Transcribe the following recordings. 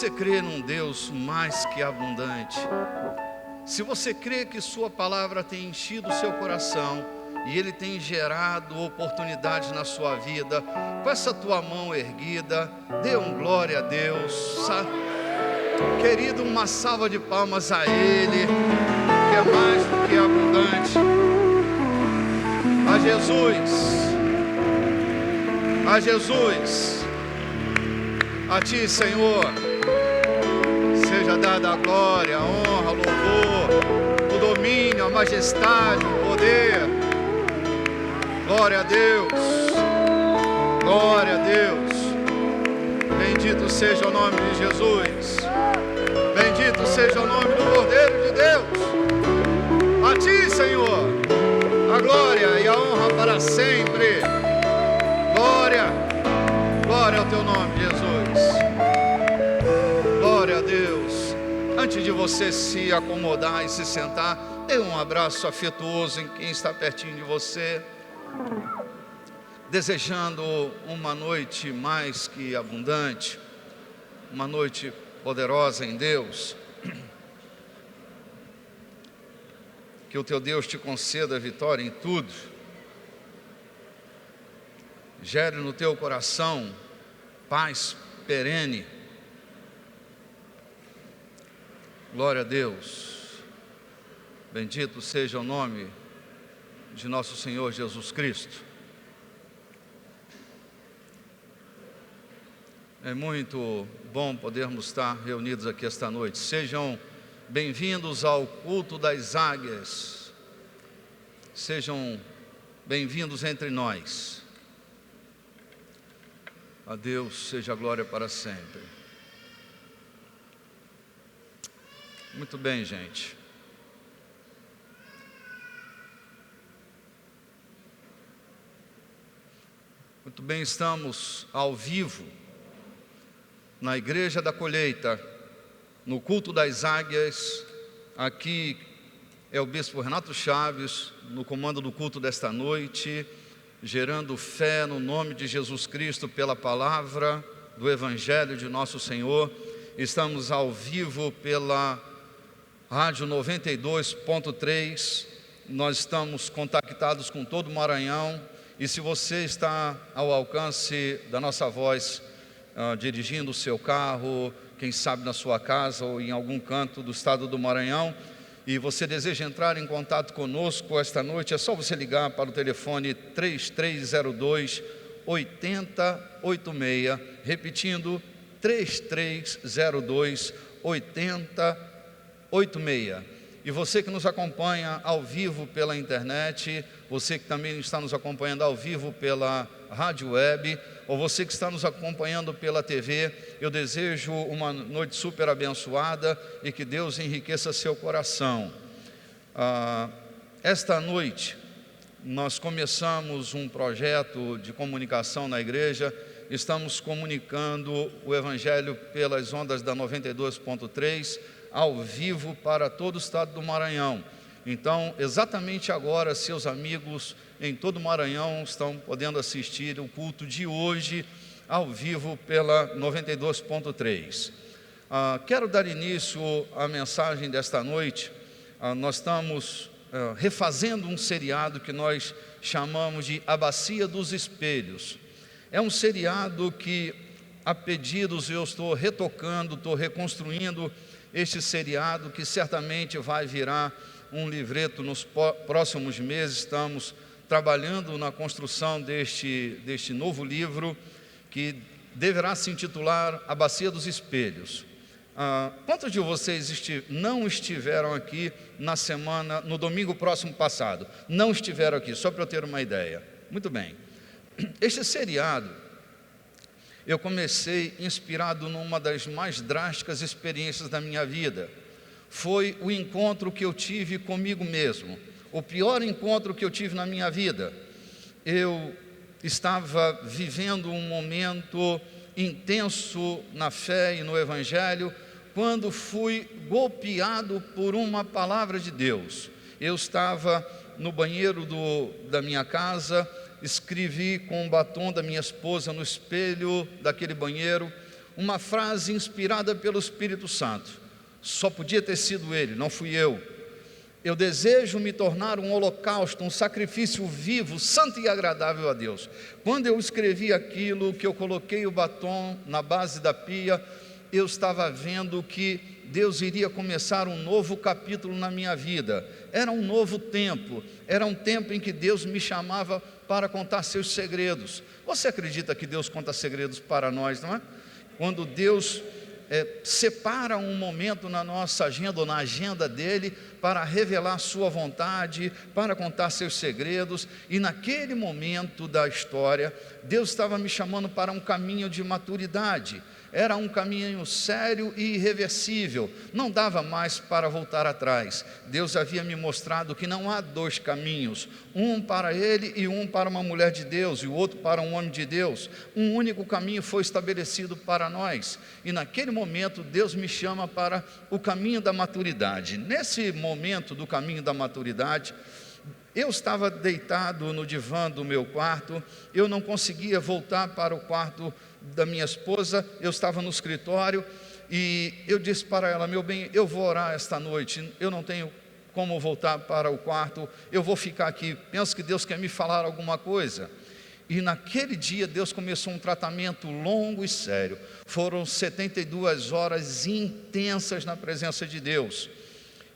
você crê num Deus mais que abundante, se você crê que sua palavra tem enchido o seu coração e Ele tem gerado oportunidades na sua vida, com essa tua mão erguida, dê glória a Deus. Querido, uma salva de palmas a Ele, que é mais do que abundante. A Jesus, a Ti, Senhor, seja dada a glória, a honra, o louvor, o domínio, a majestade, o poder. Glória a Deus, glória a Deus. Bendito seja o nome de Jesus, bendito seja o nome do Cordeiro de Deus. A Ti, Senhor, a glória e a honra para sempre. Glória, glória ao Teu nome, Jesus. Glória a Deus. Antes de você se acomodar e se sentar, dê um abraço afetuoso em quem está pertinho de você, desejando uma noite mais que abundante, uma noite poderosa em Deus. Que o teu Deus te conceda vitória em tudo, gere no teu coração paz perene. Glória a Deus. Bendito seja o nome de nosso Senhor Jesus Cristo. É muito bom podermos estar reunidos aqui esta noite. Sejam bem-vindos ao culto das águias. Sejam bem-vindos entre nós. A Deus seja a glória para sempre. Muito bem, gente. Muito bem, estamos ao vivo na Igreja da Colheita, no culto das águias. Aqui é o bispo Renato Chaves, no comando do culto desta noite, gerando fé no nome de Jesus Cristo pela palavra do Evangelho de nosso Senhor. Estamos ao vivo pela Rádio 92.3, nós estamos contactados com todo o Maranhão, e se você está ao alcance da nossa voz, dirigindo o seu carro, quem sabe na sua casa ou em algum canto do estado do Maranhão, e você deseja entrar em contato conosco esta noite, é só você ligar para o telefone 3302-8086, repetindo, 3302-8086. E você que nos acompanha ao vivo pela internet, você que também está nos acompanhando ao vivo pela rádio web, ou você que está nos acompanhando pela TV, eu desejo uma noite super abençoada e que Deus enriqueça seu coração. Esta noite nós começamos um projeto de comunicação na igreja. Estamos comunicando o Evangelho pelas ondas da 92.3, ao vivo para todo o estado do Maranhão. Então, exatamente agora, seus amigos em todo o Maranhão estão podendo assistir o culto de hoje, ao vivo pela 92.3. Quero dar início à mensagem desta noite. Nós estamos refazendo um seriado que nós chamamos de A Bacia dos Espelhos. É um seriado que, a pedidos, eu estou retocando, estou reconstruindo este seriado, que certamente vai virar um livreto nos próximos meses. Estamos trabalhando na construção deste novo livro, que deverá se intitular A Bacia dos Espelhos. Quantos de vocês não estiveram aqui no domingo próximo passado? Não estiveram aqui, só para eu ter uma ideia. Muito bem. Este seriado eu comecei inspirado numa das mais drásticas experiências da minha vida. Foi o encontro que eu tive comigo mesmo, o pior encontro que eu tive na minha vida. Eu estava vivendo um momento intenso na fé e no Evangelho, quando fui golpeado por uma palavra de Deus. Eu estava no banheiro da minha casa, escrevi com o batom da minha esposa no espelho daquele banheiro uma frase inspirada pelo Espírito Santo. Só podia ter sido ele, não fui eu. Eu desejo me tornar um holocausto, um sacrifício vivo, santo e agradável a Deus. Quando eu escrevi aquilo, que eu coloquei o batom na base da pia, eu estava vendo que Deus iria começar um novo capítulo na minha vida. Era um novo tempo, era um tempo em que Deus me chamava para contar seus segredos. Você acredita que Deus conta segredos para nós, não é? Quando Deus separa um momento na nossa agenda, ou na agenda dele, para revelar sua vontade, para contar seus segredos, e naquele momento da história, Deus estava me chamando para um caminho de maturidade. Era um caminho sério e irreversível, não dava mais para voltar atrás. Deus havia me mostrado que não há dois caminhos, um para ele e um para uma mulher de Deus, e o outro para um homem de Deus. Um único caminho foi estabelecido para nós, e naquele momento Deus me chama para o caminho da maturidade. Nesse momento do caminho da maturidade, eu estava deitado no divã do meu quarto, eu não conseguia voltar para o quarto da minha esposa, eu estava no escritório, e eu disse para ela: meu bem, eu vou orar esta noite, eu não tenho como voltar para o quarto, eu vou ficar aqui, penso que Deus quer me falar alguma coisa. E naquele dia Deus começou um tratamento longo e sério, foram 72 horas intensas na presença de Deus,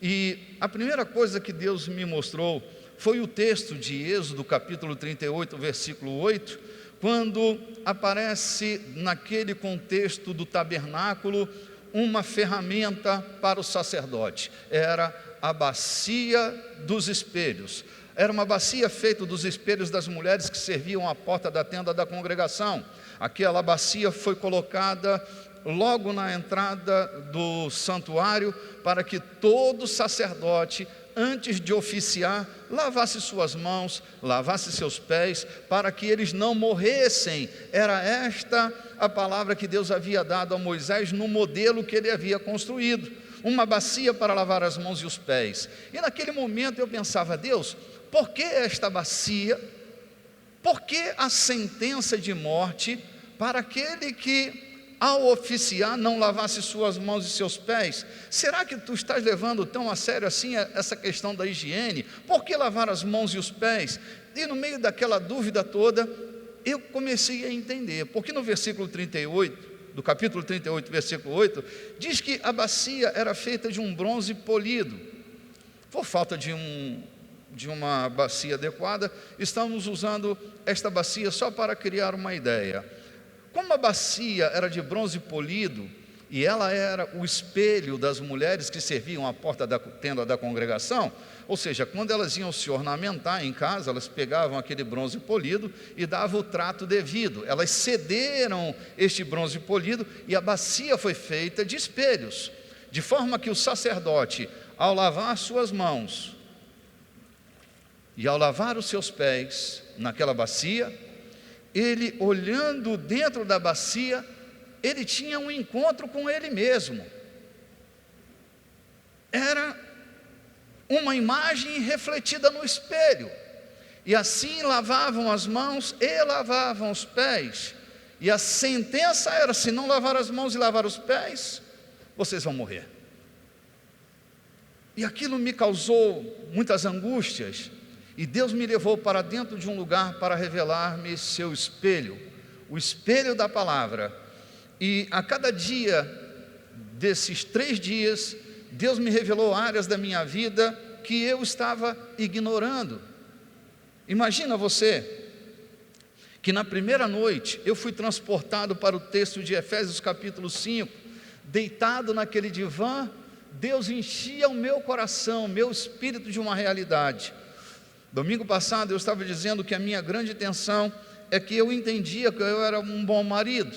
e a primeira coisa que Deus me mostrou foi o texto de Êxodo, capítulo 38, versículo 8, quando aparece naquele contexto do tabernáculo uma ferramenta para o sacerdote. Era a bacia dos espelhos. Era uma bacia feita dos espelhos das mulheres que serviam à porta da tenda da congregação. Aquela bacia foi colocada logo na entrada do santuário, para que todo sacerdote, antes de oficiar, lavasse suas mãos, lavasse seus pés, para que eles não morressem. Era esta a palavra que Deus havia dado a Moisés no modelo que ele havia construído, uma bacia para lavar as mãos e os pés. E naquele momento eu pensava: Deus, por que esta bacia? Por que a sentença de morte para aquele que, ao oficiar, não lavasse suas mãos e seus pés? Será que tu estás levando tão a sério assim essa questão da higiene? Por que lavar as mãos e os pés? E no meio daquela dúvida toda, eu comecei a entender, porque no versículo 38, do capítulo 38, versículo 8, diz que a bacia era feita de um bronze polido. Por falta de uma bacia adequada, estamos usando esta bacia só para criar uma ideia. Como a bacia era de bronze polido, e ela era o espelho das mulheres que serviam à porta da tenda da congregação, ou seja, quando elas iam se ornamentar em casa, elas pegavam aquele bronze polido e davam o trato devido. Elas cederam este bronze polido, e a bacia foi feita de espelhos, de forma que o sacerdote, ao lavar suas mãos e ao lavar os seus pés naquela bacia, ele, olhando dentro da bacia, ele tinha um encontro com ele mesmo. Era uma imagem refletida no espelho. E assim lavavam as mãos e lavavam os pés. E a sentença era: se não lavar as mãos e lavar os pés, vocês vão morrer. E aquilo me causou muitas angústias. E Deus me levou para dentro de um lugar para revelar-me seu espelho, o espelho da palavra. E a cada dia desses 3 dias, Deus me revelou áreas da minha vida que eu estava ignorando. Imagina você, que na primeira noite eu fui transportado para o texto de Efésios capítulo 5, deitado naquele divã, Deus enchia o meu coração, meu espírito de uma realidade. Domingo passado eu estava dizendo que a minha grande tensão é que eu entendia que eu era um bom marido.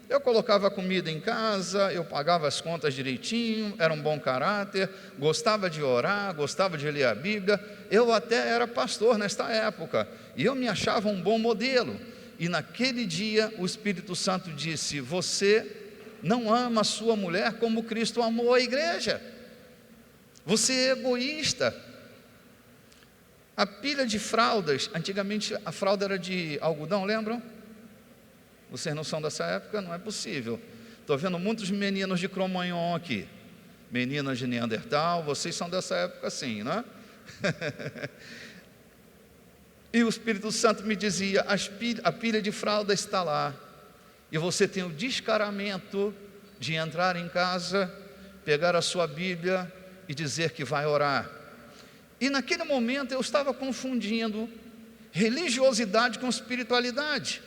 Eu colocava comida em casa, eu pagava as contas direitinho, era um bom caráter, gostava de orar, gostava de ler a Bíblia. Eu até era pastor nesta época, e eu me achava um bom modelo. E naquele dia o Espírito Santo disse: você não ama a sua mulher como Cristo amou a igreja. Você é egoísta. A pilha de fraldas, antigamente a fralda era de algodão, lembram? Vocês não são dessa época? Não é possível. Estou vendo muitos meninos de Cromagnon aqui, meninas de Neandertal, vocês são dessa época sim, não é? E o Espírito Santo me dizia: a pilha de fralda está lá, e você tem o descaramento de entrar em casa, pegar a sua Bíblia e dizer que vai orar. E naquele momento eu estava confundindo religiosidade com espiritualidade.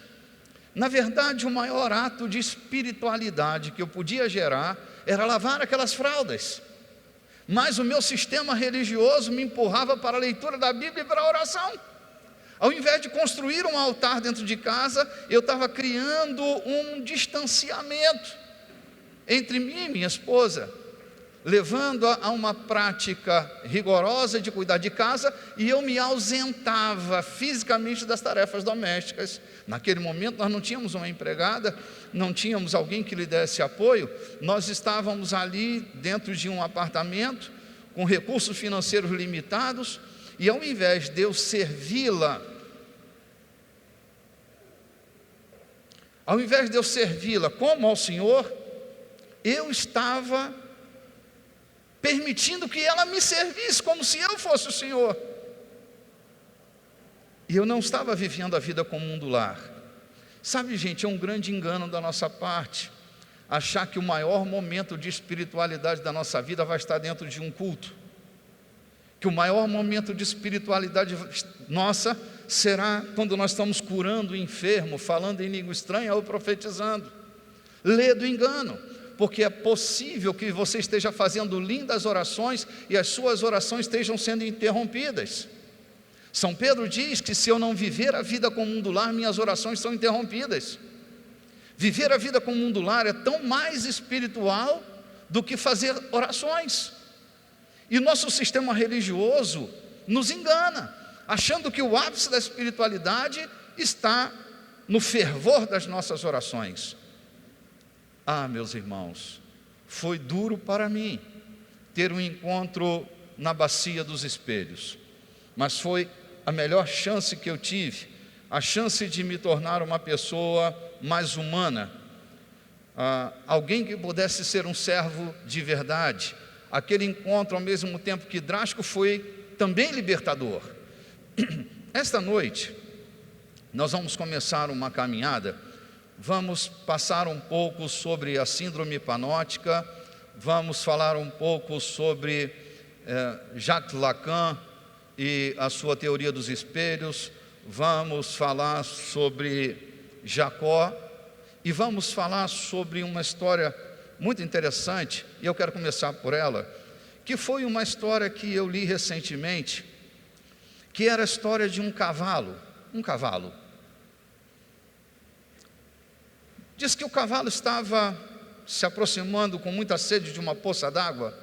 Na verdade, o maior ato de espiritualidade que eu podia gerar era lavar aquelas fraldas, mas o meu sistema religioso me empurrava para a leitura da Bíblia e para a oração. Ao invés de construir um altar dentro de casa, eu estava criando um distanciamento entre mim e minha esposa, levando a uma prática rigorosa de cuidar de casa, e eu me ausentava fisicamente das tarefas domésticas. Naquele momento nós não tínhamos uma empregada, não tínhamos alguém que lhe desse apoio, nós estávamos ali dentro de um apartamento, com recursos financeiros limitados, e ao invés de eu servi-la, como ao Senhor, eu estava permitindo que ela me servisse como se eu fosse o Senhor. E eu não estava vivendo a vida comum do lar. Sabe, gente, é um grande engano da nossa parte achar que o maior momento de espiritualidade da nossa vida vai estar dentro de um culto, que o maior momento de espiritualidade nossa será quando nós estamos curando o enfermo, falando em língua estranha ou profetizando. Lê do engano, porque é possível que você esteja fazendo lindas orações e as suas orações estejam sendo interrompidas. São Pedro diz que se eu não viver a vida comum do lar, minhas orações são interrompidas. Viver a vida comum do lar é tão mais espiritual do que fazer orações. E nosso sistema religioso nos engana, achando que o ápice da espiritualidade está no fervor das nossas orações. Ah, meus irmãos, foi duro para mim ter um encontro na bacia dos espelhos, mas foi a melhor chance que eu tive, a chance de me tornar uma pessoa mais humana, alguém que pudesse ser um servo de verdade. Aquele encontro, ao mesmo tempo que drástico, foi também libertador. Esta noite, nós vamos começar uma caminhada, vamos passar um pouco sobre a síndrome panótica, vamos falar um pouco sobre Jacques Lacan e a sua teoria dos espelhos, vamos falar sobre Jacó, e vamos falar sobre uma história muito interessante, e eu quero começar por ela, que foi uma história que eu li recentemente, que era a história de um cavalo. Diz que o cavalo estava se aproximando com muita sede de uma poça d'água,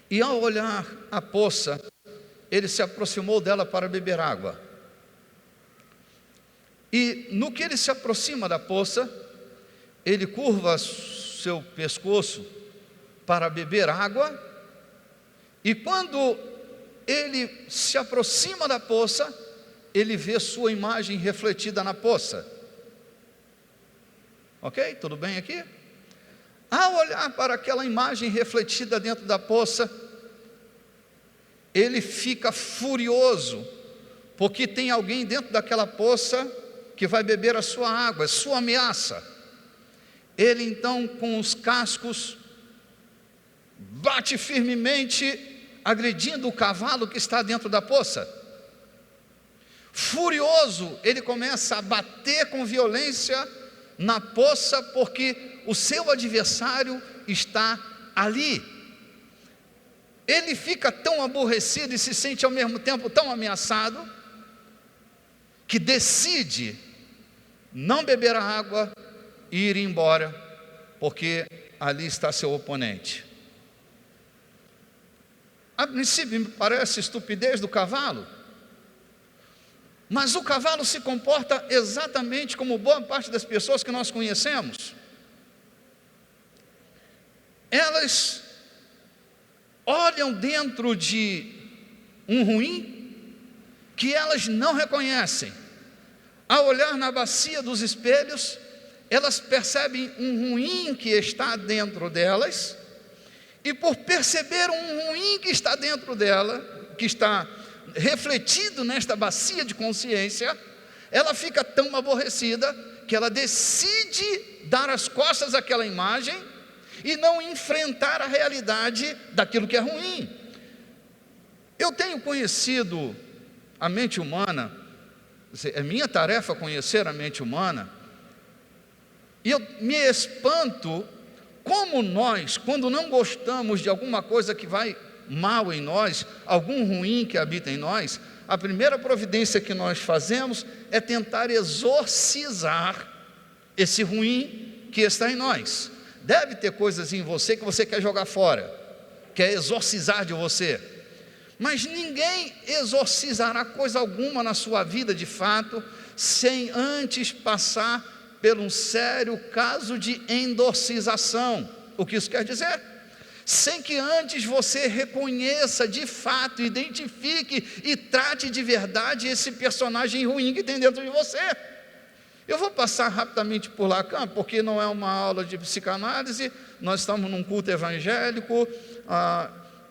e ao olhar a poça, ele se aproximou dela para beber água. E no que ele se aproxima da poça, ele curva seu pescoço para beber água, e quando ele se aproxima da poça, ele vê sua imagem refletida na poça. Ok? Tudo bem aqui? Ao olhar para aquela imagem refletida dentro da poça, ele fica furioso, porque tem alguém dentro daquela poça que vai beber a sua água, é sua ameaça. Ele então, com os cascos, bate firmemente, agredindo o cavalo que está dentro da poça. Furioso, ele começa a bater com violência na poça, porque o seu adversário está ali. Ele fica tão aborrecido e se sente ao mesmo tempo tão ameaçado, que decide não beber a água e ir embora, porque ali está seu oponente. A princípio me parece estupidez do cavalo, mas o cavalo se comporta exatamente como boa parte das pessoas que nós conhecemos. Elas olham dentro de um ruim que elas não reconhecem. Ao olhar na bacia dos espelhos, elas percebem um ruim que está dentro delas, e por perceber um ruim que está dentro dela, que está refletido nesta bacia de consciência, ela fica tão aborrecida que ela decide dar as costas àquela imagem e não enfrentar a realidade daquilo que é ruim. Eu tenho conhecido a mente humana, é minha tarefa conhecer a mente humana, e eu me espanto como nós, quando não gostamos de alguma coisa que vai mal em nós, algum ruim que habita em nós, a primeira providência que nós fazemos é tentar exorcizar esse ruim que está em nós. Deve ter coisas em você que você quer jogar fora, quer exorcizar de você, mas ninguém exorcizará coisa alguma na sua vida de fato, sem antes passar por um sério caso de endorcização. O que isso quer dizer? Sem que antes você reconheça de fato, identifique e trate de verdade esse personagem ruim que tem dentro de você. Eu vou passar rapidamente por Lacan, porque não é uma aula de psicanálise, nós estamos num culto evangélico,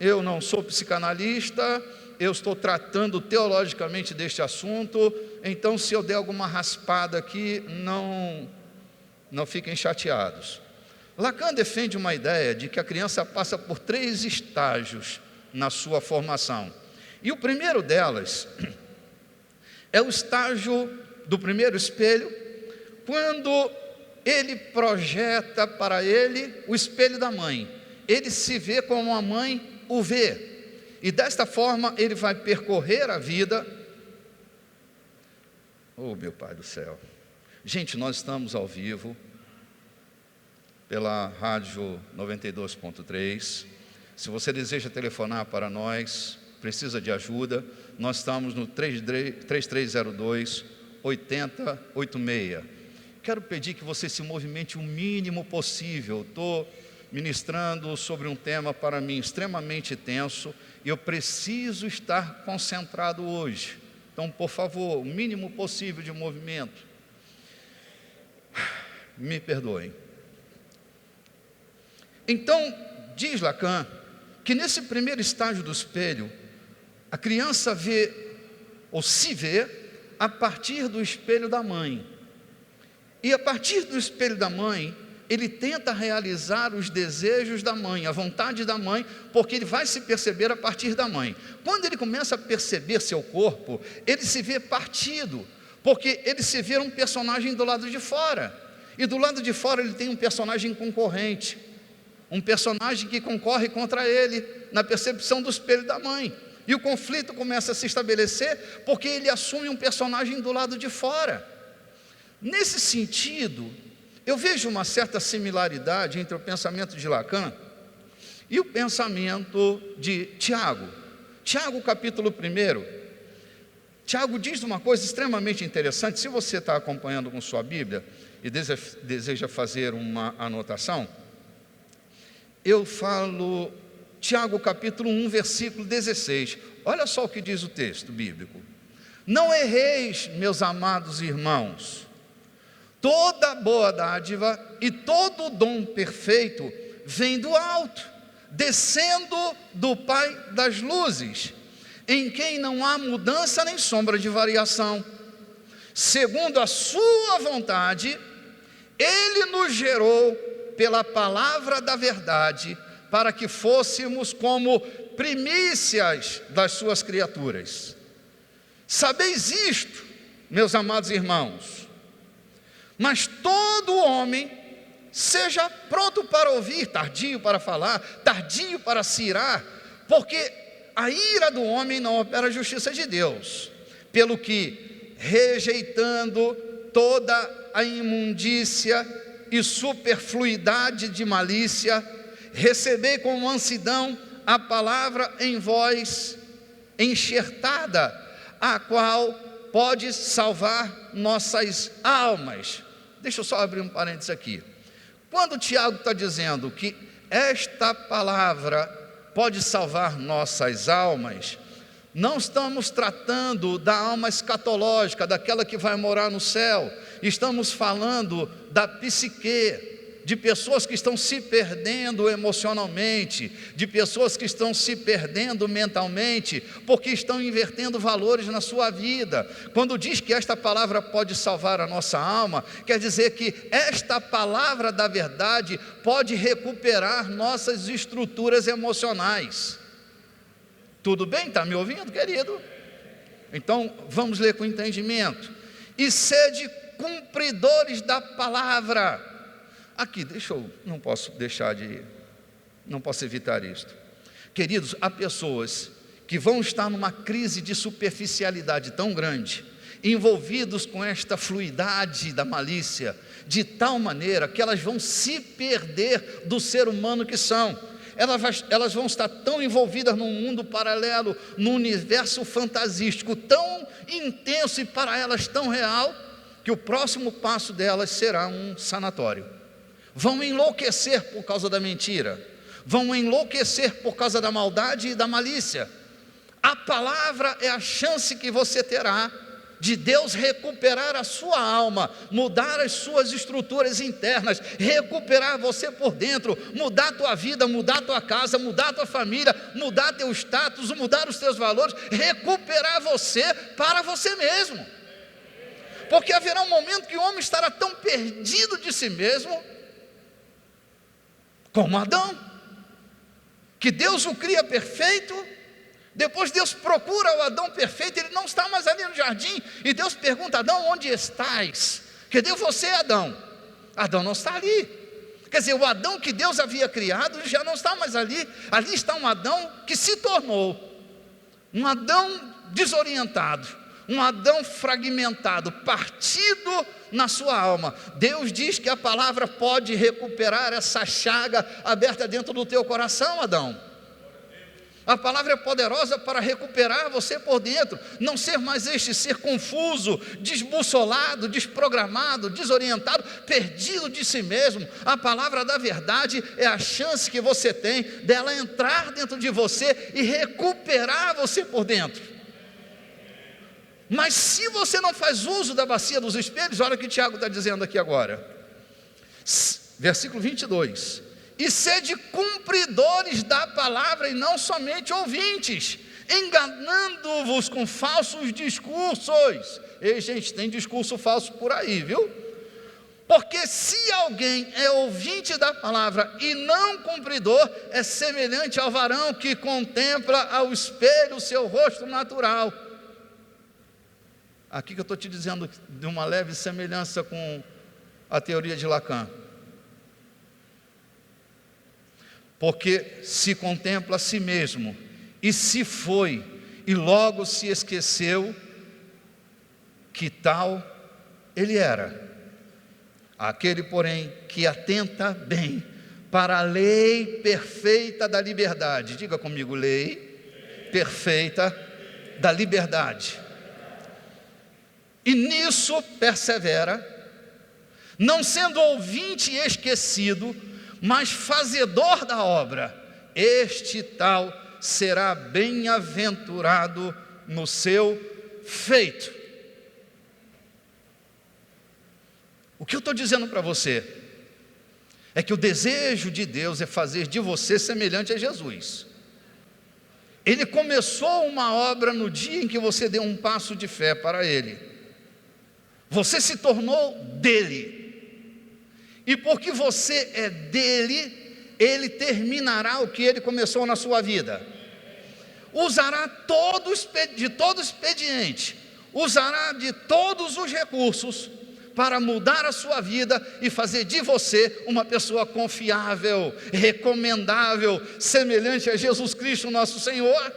eu não sou psicanalista, eu estou tratando teologicamente deste assunto, então se eu der alguma raspada aqui, não fiquem chateados. Lacan defende uma ideia de que a criança passa por 3 estágios na sua formação, e o primeiro delas é o estágio do primeiro espelho, quando ele projeta para ele o espelho da mãe, ele se vê como a mãe o vê, e desta forma ele vai percorrer a vida. Oh, meu Pai do céu, gente, nós estamos ao vivo pela rádio 92.3, se você deseja telefonar para nós, precisa de ajuda, nós estamos no 3302-8086, quero pedir que você se movimente o mínimo possível. Estou ministrando sobre um tema para mim extremamente tenso, e eu preciso estar concentrado hoje, então por favor, o mínimo possível de movimento, me perdoem. Então, diz Lacan, que nesse primeiro estágio do espelho, a criança vê, ou se vê, a partir do espelho da mãe, e a partir do espelho da mãe, ele tenta realizar os desejos da mãe, a vontade da mãe, porque ele vai se perceber a partir da mãe. Quando ele começa a perceber seu corpo, ele se vê partido, porque ele se vê um personagem do lado de fora, e do lado de fora ele tem um personagem concorrente, um personagem que concorre contra ele, na percepção do espelho da mãe, e o conflito começa a se estabelecer, porque ele assume um personagem do lado de fora. Nesse sentido, eu vejo uma certa similaridade entre o pensamento de Lacan e o pensamento de Tiago. Tiago, capítulo 1, Tiago diz uma coisa extremamente interessante. Se você está acompanhando com sua Bíblia e deseja fazer uma anotação, eu falo Tiago, capítulo 1, versículo 16. Olha só o que diz o texto bíblico: não erreis, meus amados irmãos, toda boa dádiva e todo dom perfeito vem do alto, descendo do Pai das luzes, em quem não há mudança nem sombra de variação. Segundo a sua vontade, Ele nos gerou pela palavra da verdade, para que fôssemos como primícias das suas criaturas. Sabeis isto, meus amados irmãos, mas todo homem seja pronto para ouvir, tardio para falar, tardio para se irar, porque a ira do homem não opera a justiça de Deus, pelo que, rejeitando toda a imundícia e superfluidade de malícia, recebei com mansidão a palavra em vós enxertada, a qual pode salvar nossas almas. Deixa eu só abrir um parênteses aqui. Quando o Tiago está dizendo que esta palavra pode salvar nossas almas, não estamos tratando da alma escatológica, daquela que vai morar no céu. estamos falando da psique, de pessoas que estão se perdendo emocionalmente, de pessoas que estão se perdendo mentalmente, porque estão invertendo valores na sua vida. Quando diz que esta palavra pode salvar a nossa alma, quer dizer que esta palavra da verdade pode recuperar nossas estruturas emocionais. Tudo bem? Está me ouvindo, querido? Então, vamos ler com entendimento. E sede cumpridores da palavra. Aqui, não posso evitar isto. Queridos, há pessoas que vão estar numa crise de superficialidade tão grande, envolvidos com esta fluidade da malícia, de tal maneira que elas vão se perder do ser humano que são. Elas vão estar tão envolvidas num mundo paralelo, num universo fantasístico, tão intenso e para elas tão real, que o próximo passo delas será um sanatório. Vão enlouquecer por causa da mentira, vão enlouquecer por causa da maldade e da malícia. A palavra é a chance que você terá de Deus recuperar a sua alma, mudar as suas estruturas internas, recuperar você por dentro, mudar a tua vida, mudar a tua casa, mudar a tua família, mudar teu status, mudar os teus valores, recuperar você para você mesmo. Porque haverá um momento que o homem estará tão perdido de si mesmo, como Adão, que Deus o cria perfeito. Depois Deus procura o Adão perfeito, ele não está mais ali no jardim, e Deus pergunta: Adão, onde estás? Cadê você, Adão? Adão não está ali. Quer dizer, o Adão que Deus havia criado já não está mais ali. Ali está um Adão que se tornou um Adão desorientado, um Adão fragmentado, partido na sua alma. Deus diz que a palavra pode recuperar essa chaga aberta dentro do teu coração, Adão. A palavra é poderosa para recuperar você por dentro, não ser mais este ser confuso, desbussolado, desprogramado, desorientado, perdido de si mesmo. A palavra da verdade é a chance que você tem dela entrar dentro de você e recuperar você por dentro. Mas se você não faz uso da bacia dos espelhos, olha o que Tiago está dizendo aqui agora, versículo 22, e sede cumpridores da palavra e não somente ouvintes, enganando-vos com falsos discursos. Ei, gente, tem discurso falso por aí, viu? Porque se alguém é ouvinte da palavra e não cumpridor, é semelhante ao varão que contempla ao espelho o seu rosto natural. Aqui que eu estou te dizendo de uma leve semelhança com a teoria de Lacan. Porque se contempla a si mesmo, e se foi, e logo se esqueceu que tal ele era. Aquele, porém, que atenta bem para a lei perfeita da liberdade. Diga comigo, lei perfeita da liberdade. E nisso persevera, não sendo ouvinte e esquecido, mas fazedor da obra, este tal será bem-aventurado no seu feito. O que eu estou dizendo para você é que o desejo de Deus é fazer de você semelhante a Jesus. Ele começou uma obra no dia em que você deu um passo de fé para Ele. Você se tornou dele. E porque você é dele, ele terminará o que ele começou na sua vida. Usará de todo expediente, usará de todos os recursos para mudar a sua vida e fazer de você uma pessoa confiável, recomendável, semelhante a Jesus Cristo, nosso Senhor.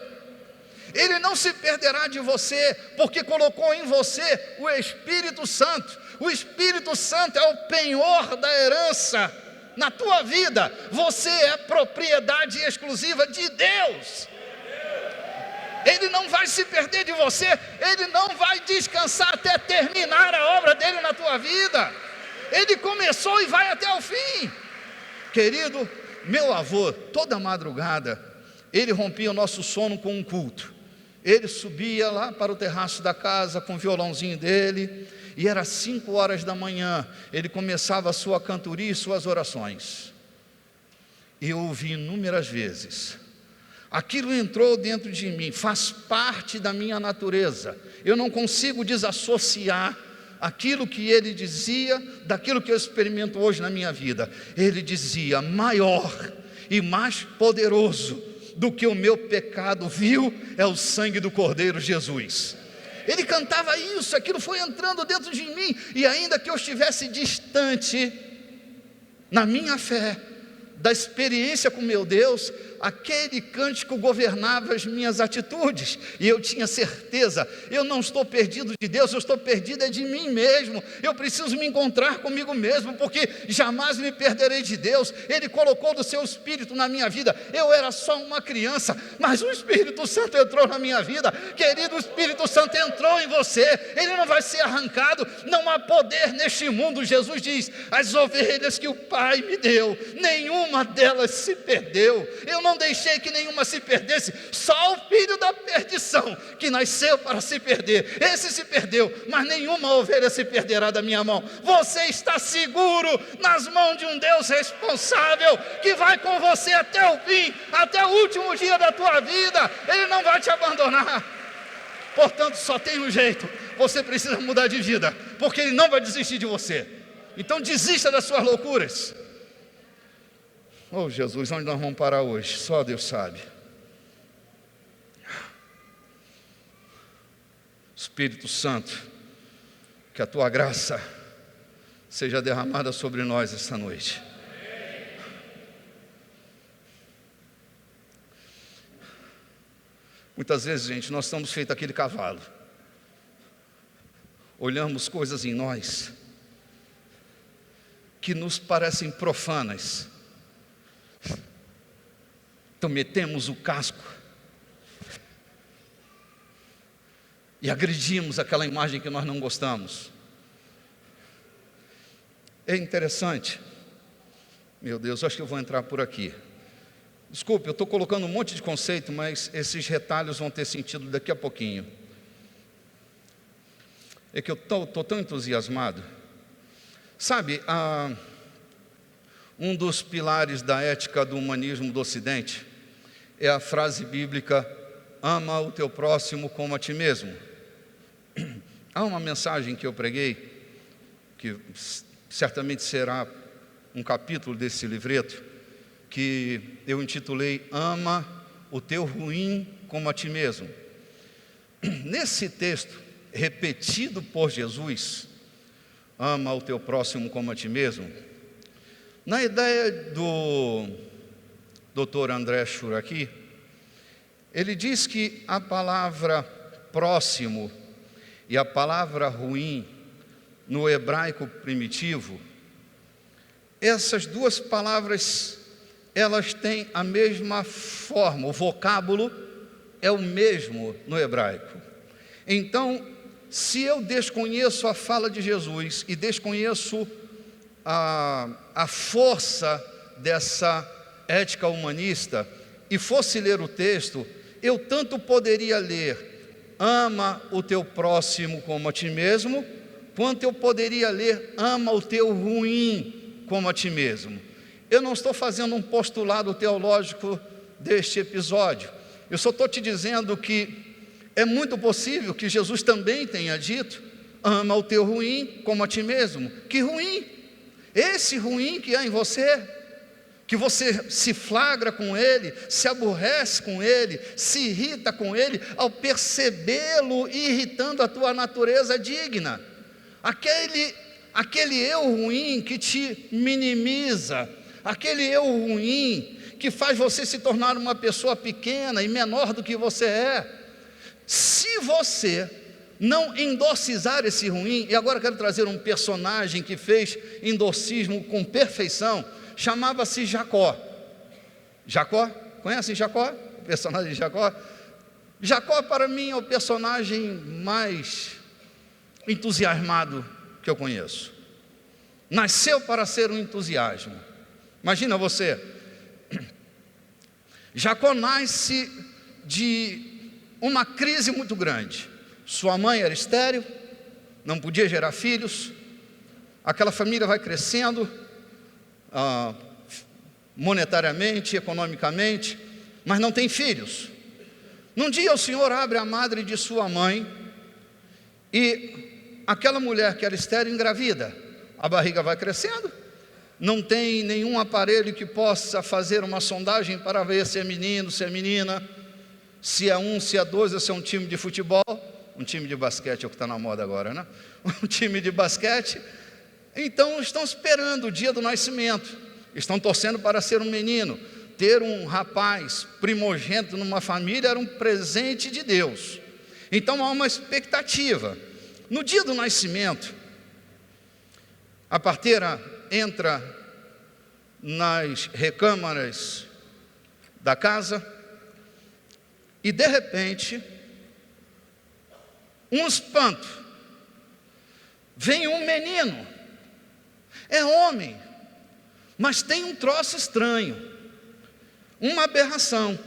Ele não se perderá de você, porque colocou em você o Espírito Santo. O Espírito Santo é o penhor da herança na tua vida. Você é propriedade exclusiva de Deus. Ele não vai se perder de você, ele não vai descansar até terminar a obra dele na tua vida. Ele começou e vai até o fim. Querido, meu avô, toda madrugada, ele rompia o nosso sono com um culto. Ele subia lá para o terraço da casa com o violãozinho dele, e era 5 horas da manhã, ele começava a sua cantoria e suas orações. Eu ouvi inúmeras vezes. Aquilo entrou dentro de mim, faz parte da minha natureza. Eu não consigo desassociar aquilo que ele dizia daquilo que eu experimento hoje na minha vida. Ele dizia: maior e mais poderoso do que o meu pecado vil é o sangue do Cordeiro Jesus. Ele cantava isso, aquilo foi entrando dentro de mim, e ainda que eu estivesse distante na minha fé, da experiência com meu Deus, aquele cântico governava as minhas atitudes, e eu tinha certeza: eu não estou perdido de Deus, eu estou perdido de mim mesmo. Eu preciso me encontrar comigo mesmo, porque jamais me perderei de Deus. Ele colocou do seu Espírito na minha vida. Eu era só uma criança, mas o Espírito Santo entrou na minha vida. Querido, o Espírito Santo entrou em você, ele não vai ser arrancado. Não há poder neste mundo. Jesus diz: as ovelhas que o Pai me deu, nenhuma delas se perdeu. Eu não deixei que nenhuma se perdesse, só o filho da perdição, que nasceu para se perder, esse se perdeu, mas nenhuma ovelha se perderá da minha mão. Você está seguro nas mãos de um Deus responsável, que vai com você até o fim, até o último dia da tua vida. Ele não vai te abandonar. Portanto, só tem um jeito: você precisa mudar de vida, porque ele não vai desistir de você. Então desista das suas loucuras. Oh Jesus, onde nós vamos parar hoje? Só Deus sabe. Espírito Santo, que a tua graça seja derramada sobre nós esta noite. Muitas vezes, gente, nós estamos feito aquele cavalo. Olhamos coisas em nós que nos parecem profanas. Então metemos o casco e agredimos aquela imagem que nós não gostamos. É interessante. Meu Deus, acho que eu vou entrar por aqui. Desculpe, eu estou colocando um monte de conceito, mas esses retalhos vão ter sentido daqui a pouquinho. É que eu estou tão entusiasmado. Sabe, um dos pilares da ética do humanismo do Ocidente é a frase bíblica: ama o teu próximo como a ti mesmo. Há uma mensagem que eu preguei, que certamente será um capítulo desse livreto, que eu intitulei: ama o teu ruim como a ti mesmo. Nesse texto, repetido por Jesus, ama o teu próximo como a ti mesmo, na ideia do Dr. André Churaqui, ele diz que a palavra próximo e a palavra ruim no hebraico primitivo, essas duas palavras, elas têm a mesma forma, o vocábulo é o mesmo no hebraico. Então, se eu desconheço a fala de Jesus e desconheço a força dessa ética humanista, e fosse ler o texto, eu tanto poderia ler: ama o teu próximo como a ti mesmo, quanto eu poderia ler: ama o teu ruim como a ti mesmo. Eu não estou fazendo um postulado teológico deste episódio, eu só estou te dizendo que é muito possível que Jesus também tenha dito: ama o teu ruim como a ti mesmo. Que ruim? Esse ruim que há em você, que você se flagra com ele, se aborrece com ele, se irrita com ele, ao percebê-lo irritando a tua natureza digna. Aquele eu ruim que te minimiza, aquele eu ruim que faz você se tornar uma pessoa pequena e menor do que você é. Se você não endorcizar esse ruim, e agora quero trazer um personagem que fez endorcismo com perfeição, chamava-se Jacó. Jacó? Conhecem Jacó? O personagem de Jacó? Jacó, para mim, é o personagem mais entusiasmado que eu conheço. Nasceu para ser um entusiasmo. Imagina você, Jacó nasce de uma crise muito grande. Sua mãe era estéril, não podia gerar filhos. Aquela família vai crescendo, monetariamente, economicamente, mas não tem filhos. Num dia o Senhor abre a madre de sua mãe e aquela mulher que era estéril engravida. A barriga vai crescendo, não tem nenhum aparelho que possa fazer uma sondagem para ver se é menino, se é menina, se é um, se é dois, ou se é um time de futebol. Um time de basquete é o que está na moda agora, né? Um time de basquete. Então estão esperando o dia do nascimento, estão torcendo para ser um menino. Ter um rapaz primogênito numa família era um presente de Deus. Então há uma expectativa. No dia do nascimento, a parteira entra nas recâmaras da casa e de repente, um espanto, vem um menino, é homem, mas tem um troço estranho, uma aberração.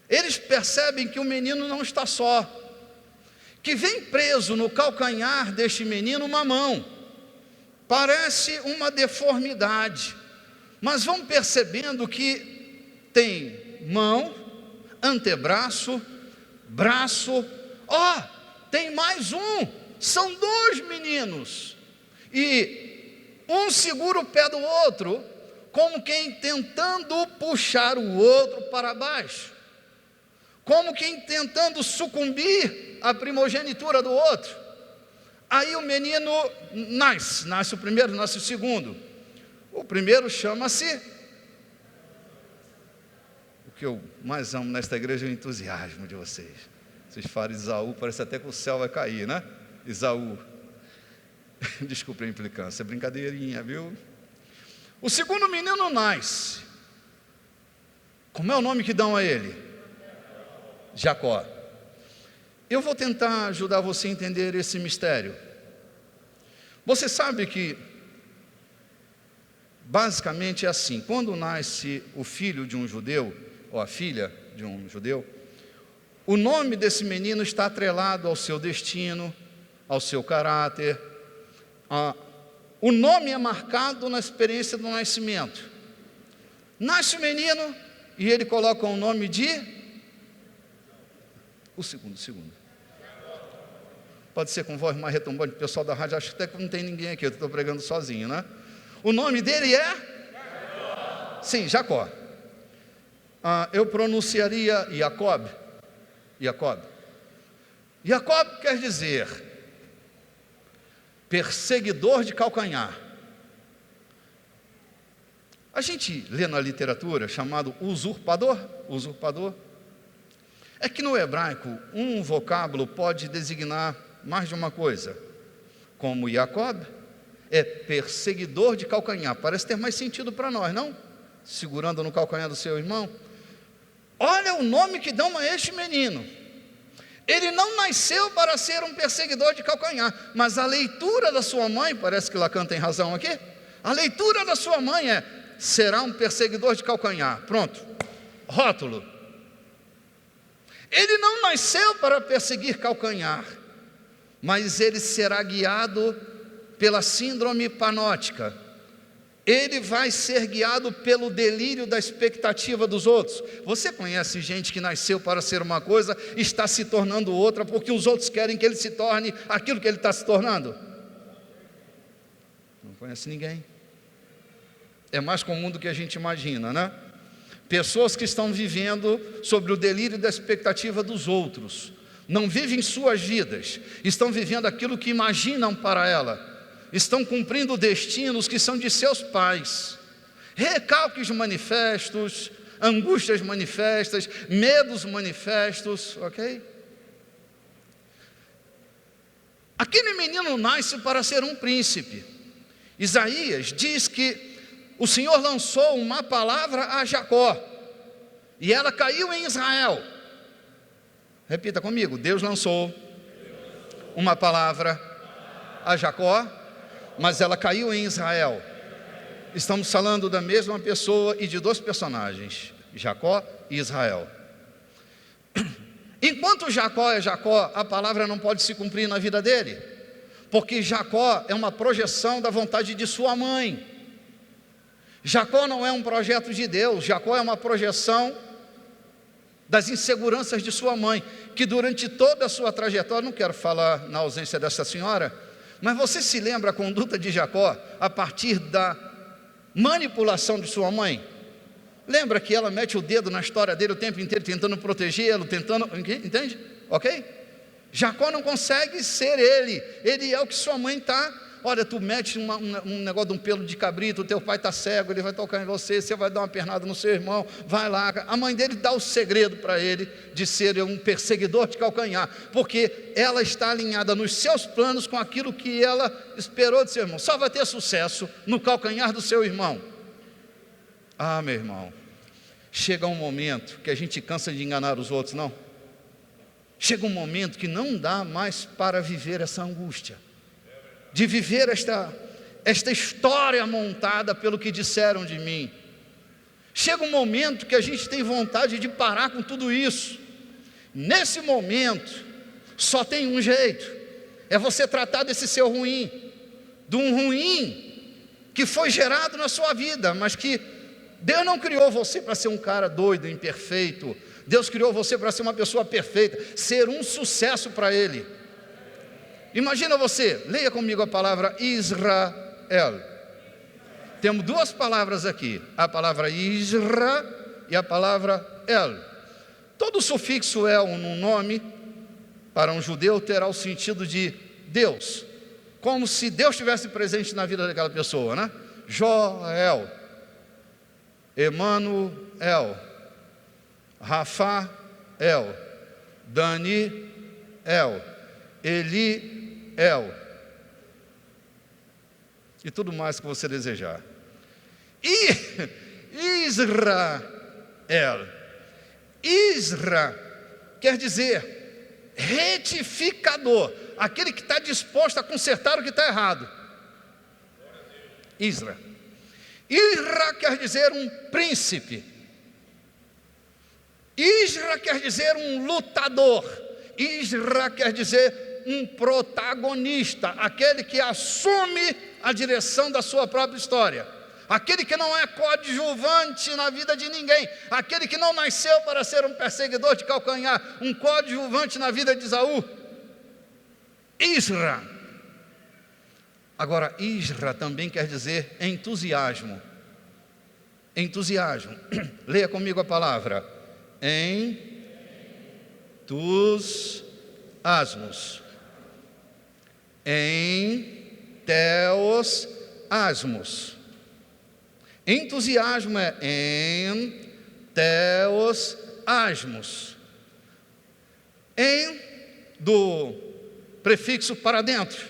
Eles percebem que o menino não está só, que vem preso no calcanhar deste menino uma mão, parece uma deformidade, mas vão percebendo que tem mão, antebraço, braço, tem mais um, são dois meninos, e um segura o pé do outro, como quem tentando puxar o outro para baixo, como quem tentando sucumbir à primogenitura do outro. Aí o menino nasce o primeiro, nasce o segundo. O primeiro chama-se, o que eu mais amo nesta igreja é o entusiasmo de vocês. Vocês falam Isaú, parece até que o céu vai cair, né? Isaú. Desculpe a implicância, é brincadeirinha, viu? O segundo menino nasce. Como é o nome que dão a ele? Jacó. Eu vou tentar ajudar você a entender esse mistério. Você sabe que, basicamente é assim, quando nasce o filho de um judeu, ou a filha de um judeu, o nome desse menino está atrelado ao seu destino, ao seu caráter. O nome é marcado na experiência do nascimento. Nasce o menino e ele coloca o nome de... O segundo. Pode ser com voz mais retumbante, o pessoal da rádio acha até que não tem ninguém aqui, eu estou pregando sozinho, né? O nome dele é? Jacó. Sim, Jacó. Eu pronunciaria Jacob. Jacob quer dizer perseguidor de calcanhar. A gente lê na literatura chamado usurpador. É que no hebraico um vocábulo pode designar mais de uma coisa. Como Jacob é perseguidor de calcanhar. Parece ter mais sentido para nós, não? Segurando no calcanhar do seu irmão. Olha o nome que dão a este menino. Ele não nasceu para ser um perseguidor de calcanhar, mas a leitura da sua mãe, parece que Lacan tem razão aqui, a leitura da sua mãe será um perseguidor de calcanhar. Pronto, rótulo. Ele não nasceu para perseguir calcanhar, mas ele será guiado pela síndrome panótica. Ele vai ser guiado pelo delírio da expectativa dos outros. Você conhece gente que nasceu para ser uma coisa e está se tornando outra porque os outros querem que ele se torne aquilo que ele está se tornando? Não conhece ninguém. É mais comum do que a gente imagina, né? Pessoas que estão vivendo sobre o delírio da expectativa dos outros, não vivem suas vidas, estão vivendo aquilo que imaginam para ela, estão cumprindo destinos que são de seus pais, recalques manifestos, angústias manifestas, medos manifestos, ok? Aquele menino nasce para ser um príncipe. Isaías diz que o Senhor lançou uma palavra a Jacó, e ela caiu em Israel. Repita comigo: Deus lançou uma palavra a Jacó, mas ela caiu em Israel. Estamos falando da mesma pessoa e de dois personagens, Jacó e Israel. Enquanto Jacó é Jacó, a palavra não pode se cumprir na vida dele. porque Jacó é uma projeção da vontade de sua mãe. Jacó não é um projeto de Deus, Jacó é uma projeção das inseguranças de sua mãe, que durante toda a sua trajetória, não quero falar na ausência dessa senhora, mas você se lembra a conduta de Jacó a partir da manipulação de sua mãe? Lembra que ela mete o dedo na história dele o tempo inteiro, tentando protegê-lo, entende? Ok? Jacó não consegue ser ele é o que sua mãe está. Olha, tu mete um negócio de um pelo de cabrito, o teu pai está cego, ele vai tocar em você, você vai dar uma pernada no seu irmão, vai lá. A mãe dele dá o segredo para ele de ser um perseguidor de calcanhar, porque ela está alinhada nos seus planos com aquilo que ela esperou de seu irmão. Só vai ter sucesso no calcanhar do seu irmão. Ah, meu irmão, chega um momento que a gente cansa de enganar os outros, não? Chega um momento que não dá mais para viver essa angústia, de viver esta história montada pelo que disseram de mim. Chega um momento que a gente tem vontade de parar com tudo isso. Nesse momento, só tem um jeito, é você tratar desse seu ruim, de um ruim que foi gerado na sua vida, mas que Deus não criou você para ser um cara doido, imperfeito. Deus criou você para ser uma pessoa perfeita, ser um sucesso para Ele. Imagina você, leia comigo a palavra Israel. Temos duas palavras aqui, a palavra Isra e a palavra El. Todo sufixo El no nome, para um judeu, terá o sentido de Deus, como se Deus estivesse presente na vida daquela pessoa, né? Joel, Emanuel, Rafael, Daniel, Eliel e tudo mais que você desejar. E Israel, Isra quer dizer retificador, aquele que está disposto a consertar o que está errado. Isra quer dizer um príncipe. Isra quer dizer um lutador. Isra quer dizer um protagonista, aquele que assume a direção da sua própria história, aquele que não é coadjuvante na vida de ninguém, aquele que não nasceu para ser um perseguidor de calcanhar, um coadjuvante na vida de Esaú. Isra. Agora, Isra também quer dizer entusiasmo. Entusiasmo. Leia comigo a palavra. Entusiasmos. Enteosasmos. Entusiasmo é enteosasmos. Em do prefixo para dentro,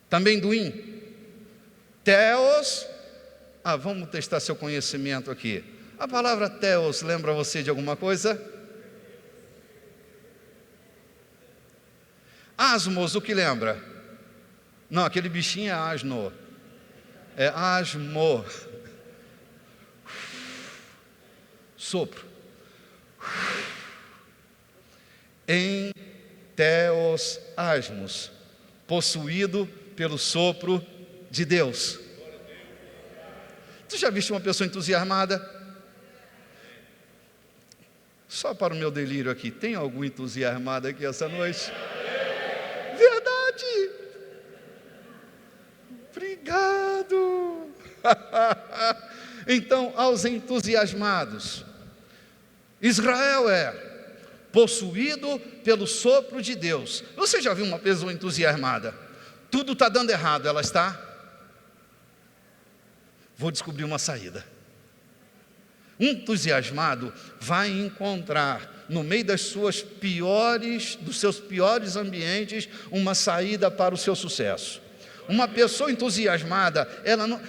também do in. Teos. Vamos testar seu conhecimento aqui. A palavra teos lembra você de alguma coisa? Asmos, o que lembra? Não, aquele bichinho é asno. É asmo. Sopro. Enteosasmos, possuído pelo sopro de Deus. Tu já viste uma pessoa entusiasmada? Só para o meu delírio aqui, tem algum entusiasmado aqui essa noite? Verdade! Obrigado! Então, aos entusiasmados, Israel é possuído pelo sopro de Deus. Você já viu uma pessoa entusiasmada? Tudo está dando errado, ela está? Vou descobrir uma saída. Um entusiasmado vai encontrar no meio dos seus piores ambientes, uma saída para o seu sucesso. Uma pessoa entusiasmada,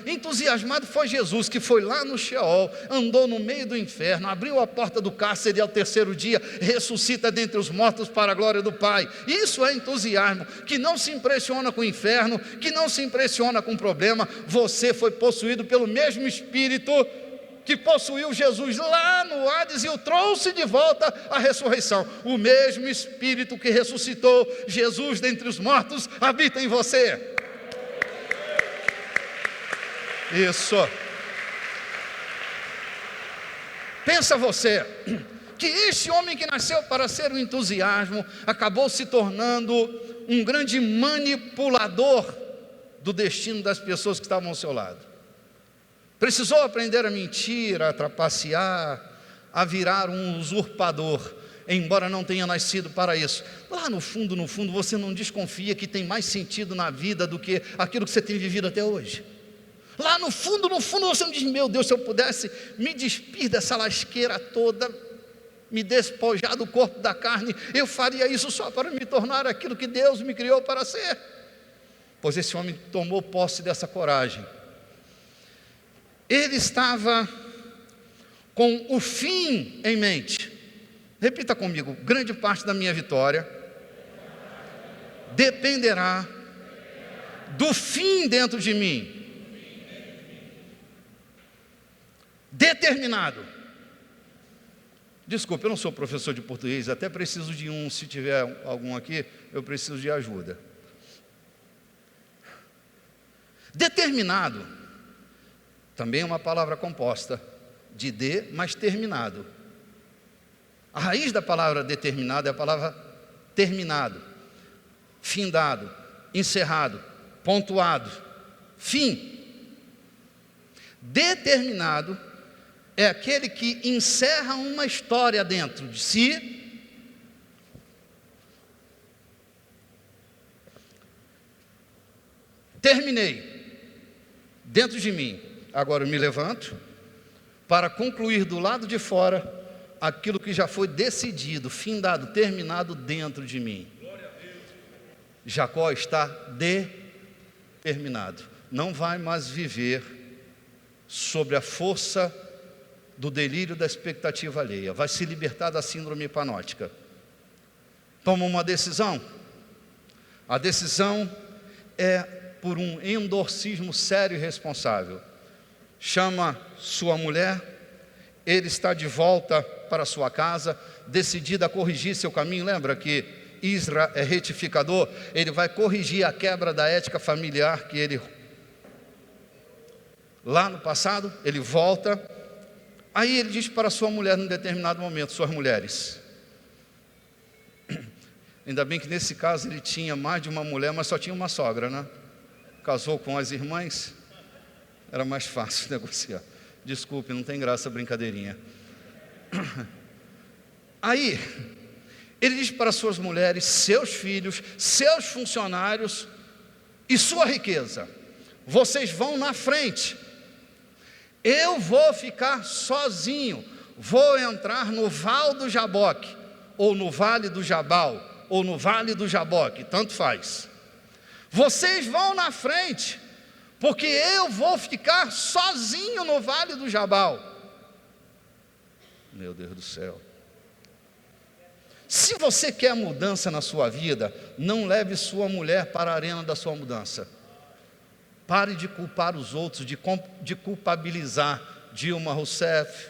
entusiasmado foi Jesus, que foi lá no Sheol, andou no meio do inferno, abriu a porta do cárcere e ao terceiro dia ressuscita dentre os mortos para a glória do Pai. Isso é entusiasmo, que não se impressiona com o inferno, que não se impressiona com o problema. Você foi possuído pelo mesmo Espírito que possuiu Jesus lá no Hades e o trouxe de volta à ressurreição. O mesmo Espírito que ressuscitou Jesus dentre os mortos habita em você. Isso. Pensa você, que este homem que nasceu para ser um entusiasmo, acabou se tornando um grande manipulador do destino das pessoas que estavam ao seu lado. Precisou aprender a mentir, a trapacear, a virar um usurpador, embora não tenha nascido para isso. Lá no fundo, você não desconfia que tem mais sentido na vida do que aquilo que você tem vivido até hoje. Lá no fundo, você não diz: meu Deus, se eu pudesse me despir dessa lasqueira toda, me despojar do corpo da carne, eu faria isso só para me tornar aquilo que Deus me criou para ser. Pois esse homem tomou posse dessa coragem. Ele estava com o fim em mente. Repita comigo: grande parte da minha vitória dependerá do fim dentro de mim. Determinado. Desculpe, eu não sou professor de português, até preciso de um, se tiver algum aqui, eu preciso de ajuda. Determinado, também é uma palavra composta de de, mas terminado. A raiz da palavra determinado é a palavra terminado, findado, encerrado, pontuado, fim. Determinado é aquele que encerra uma história dentro de si, terminei, dentro de mim, agora eu me levanto para concluir do lado de fora aquilo que já foi decidido, findado, terminado dentro de mim. Jacó está determinado, não vai mais viver sobre a força do delírio da expectativa alheia, vai se libertar da síndrome hipanótica. Toma uma decisão. A decisão é por um endorcismo sério e responsável. Chama sua mulher, ele está de volta para sua casa, decidido a corrigir seu caminho. Lembra que Isra é retificador? Ele vai corrigir a quebra da ética familiar que ele, lá no passado, ele volta. Aí ele diz para sua mulher num determinado momento: suas mulheres. Ainda bem que nesse caso ele tinha mais de uma mulher, mas só tinha uma sogra, né? Casou com as irmãs, era mais fácil negociar. Desculpe, não tem graça a brincadeirinha. Aí ele diz para suas mulheres, seus filhos, seus funcionários e sua riqueza: vocês vão na frente, eu vou ficar sozinho, vou entrar no Val do Jaboque, ou no Vale do Jabal, ou no Vale do Jaboque, tanto faz. Vocês vão na frente, porque eu vou ficar sozinho no Vale do Jabal. Meu Deus do céu. Se você quer mudança na sua vida, não leve sua mulher para a arena da sua mudança. Pare de culpar os outros, de culpabilizar Dilma Rousseff,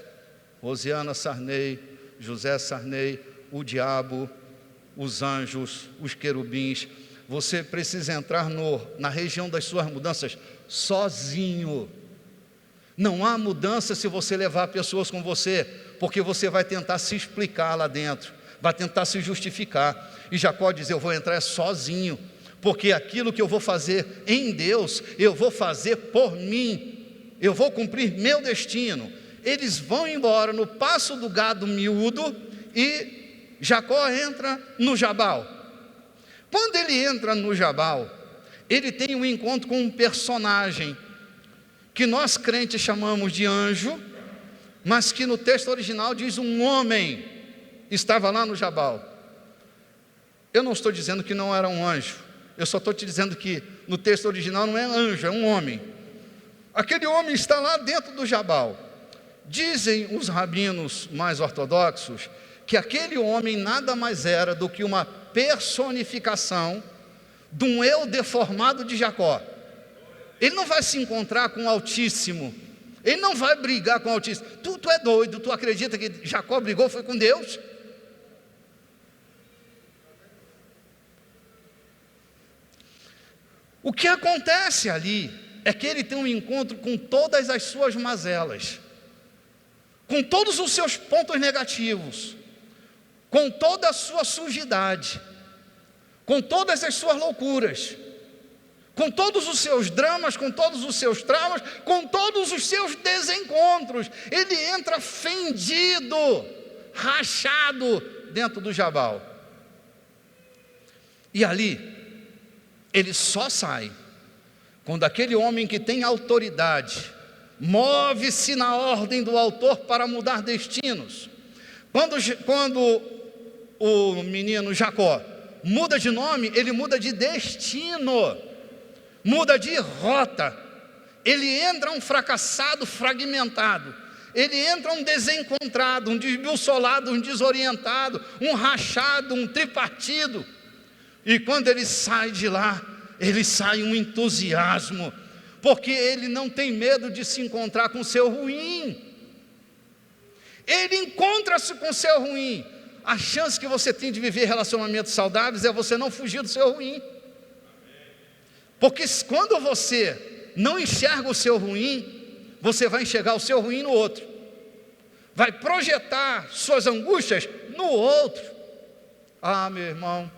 Rosiana Sarney, José Sarney, o diabo, os anjos, os querubins. Você precisa entrar na região das suas mudanças sozinho. Não há mudança se você levar pessoas com você, porque você vai tentar se explicar lá dentro, vai tentar se justificar. E Jacó diz: eu vou entrar sozinho, porque aquilo que eu vou fazer em Deus, eu vou fazer por mim, eu vou cumprir meu destino. Eles vão embora no passo do gado miúdo e Jacó entra no Jabal. Quando ele entra no Jabal, ele tem um encontro com um personagem que nós crentes chamamos de anjo, mas que no texto original diz um homem estava lá no Jabal. Eu não estou dizendo que não era um anjo, eu só estou te dizendo que no texto original não é anjo, é um homem. Aquele homem está lá dentro do Jabal. Dizem os rabinos mais ortodoxos que aquele homem nada mais era do que uma personificação de um eu deformado de Jacó. Ele não vai se encontrar com o Altíssimo, Ele não vai brigar com o Altíssimo. Tu é doido, tu acredita que Jacó brigou foi com Deus? O que acontece ali é que ele tem um encontro com todas as suas mazelas, com todos os seus pontos negativos, com toda a sua sujidade, com todas as suas loucuras, com todos os seus dramas, com todos os seus traumas, com todos os seus desencontros. Ele entra fendido, rachado dentro do Jabal. E ali, ele só sai quando aquele homem que tem autoridade move-se na ordem do autor para mudar destinos. Quando o menino Jacó muda de nome, ele muda de destino, muda de rota. Ele entra um fracassado, fragmentado. Ele entra um desencontrado, um desbussolado, um desorientado, um rachado, um tripartido. E quando ele sai de lá, ele sai um entusiasmo, porque ele não tem medo de se encontrar com o seu ruim. Ele encontra-se com o seu ruim. A chance que você tem de viver relacionamentos saudáveis é você não fugir do seu ruim. Porque quando você não enxerga o seu ruim, você vai enxergar o seu ruim no outro, vai projetar suas angústias no outro. Ah, meu irmão,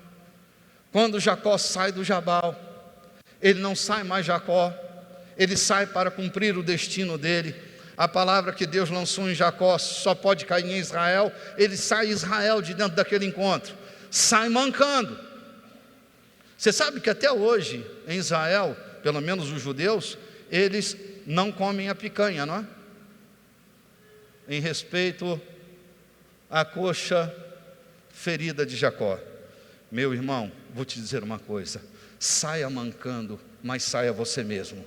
quando Jacó sai do Jabal, ele não sai mais Jacó, ele sai para cumprir o destino dele. A palavra que Deus lançou em Jacó só pode cair em Israel. Ele sai Israel de dentro daquele encontro, sai mancando. Você sabe que até hoje em Israel, pelo menos os judeus, eles não comem a picanha, não é? Em respeito à coxa ferida de Jacó. Meu irmão, vou te dizer uma coisa: saia mancando, mas saia você mesmo.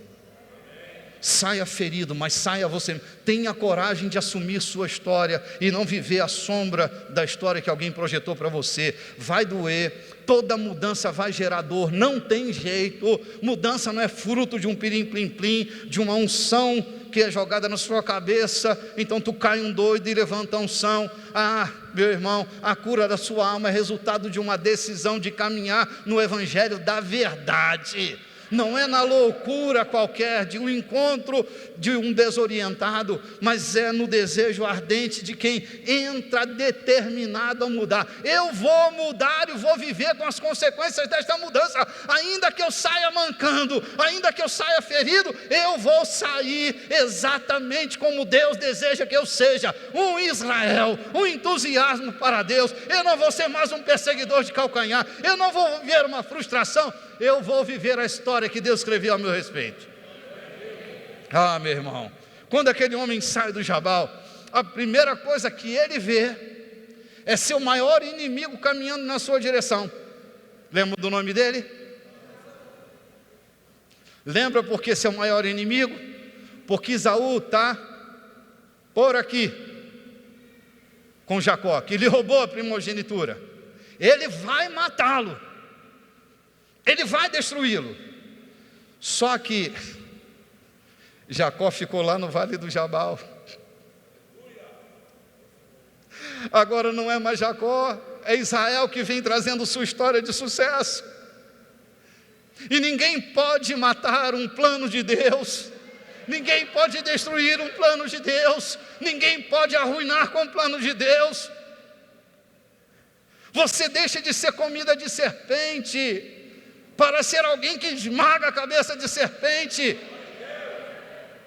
Saia ferido, mas saia você. Tenha coragem de assumir sua história e não viver à sombra da história que alguém projetou para você. Vai doer, toda mudança vai gerar dor, não tem jeito. Mudança não é fruto de um pirim-plim-plim, de uma unção que é jogada na sua cabeça, então tu cai um doido e levanta a unção. Ah, meu irmão, a cura da sua alma é resultado de uma decisão de caminhar no Evangelho da verdade. Não é na loucura qualquer de um encontro de um desorientado, mas é no desejo ardente de quem entra determinado a mudar. Eu vou mudar e vou viver com as consequências desta mudança, ainda que eu saia mancando, ainda que eu saia ferido, eu vou sair exatamente como Deus deseja que eu seja, um Israel, um entusiasmo para Deus. Eu não vou ser mais um perseguidor de calcanhar, eu não vou viver uma frustração, eu vou viver a história que Deus escreveu a meu respeito. Ah, meu irmão, quando aquele homem sai do Jabal, a primeira coisa que ele vê é seu maior inimigo caminhando na sua direção. Lembra do nome dele? Lembra por que seu maior inimigo? Porque Esaú está por aqui com Jacó, que lhe roubou a primogenitura. Ele vai matá-lo, ele vai destruí-lo. Só que Jacó ficou lá no vale do Jabal. Agora não é mais Jacó, é Israel que vem trazendo sua história de sucesso. E ninguém pode matar um plano de Deus, ninguém pode destruir um plano de Deus, ninguém pode arruinar com o plano de Deus. Você deixa de ser comida de serpente para ser alguém que esmaga a cabeça de serpente.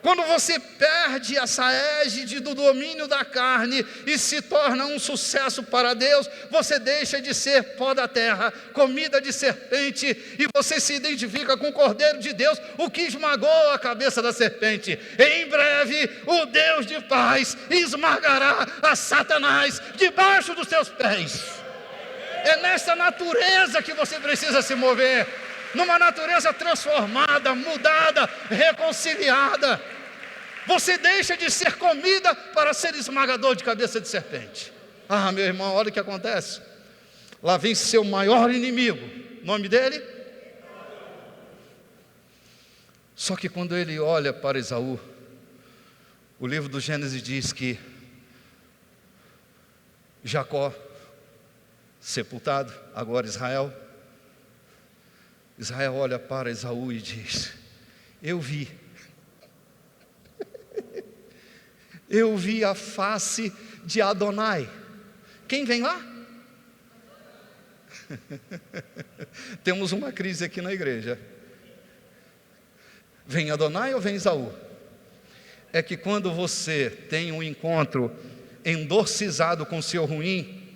Quando você perde essa égide do domínio da carne e se torna um sucesso para Deus, você deixa de ser pó da terra, comida de serpente, e você se identifica com o Cordeiro de Deus, o que esmagou a cabeça da serpente. Em breve, o Deus de paz esmagará a Satanás debaixo dos seus pés. É nessa natureza que você precisa se mover, numa natureza transformada, mudada, reconciliada. Você deixa de ser comida para ser esmagador de cabeça de serpente. Ah, meu irmão, olha o que acontece. Lá vem seu maior inimigo, nome dele? Só que quando ele olha para Esaú, O livro do Gênesis diz que Jacó, sepultado, agora Israel olha para Esaú e diz: eu vi a face de Adonai. Quem vem lá? Temos uma crise aqui na igreja. Vem Adonai ou vem Esaú? É que quando você tem um encontro endorcizado com o seu ruim,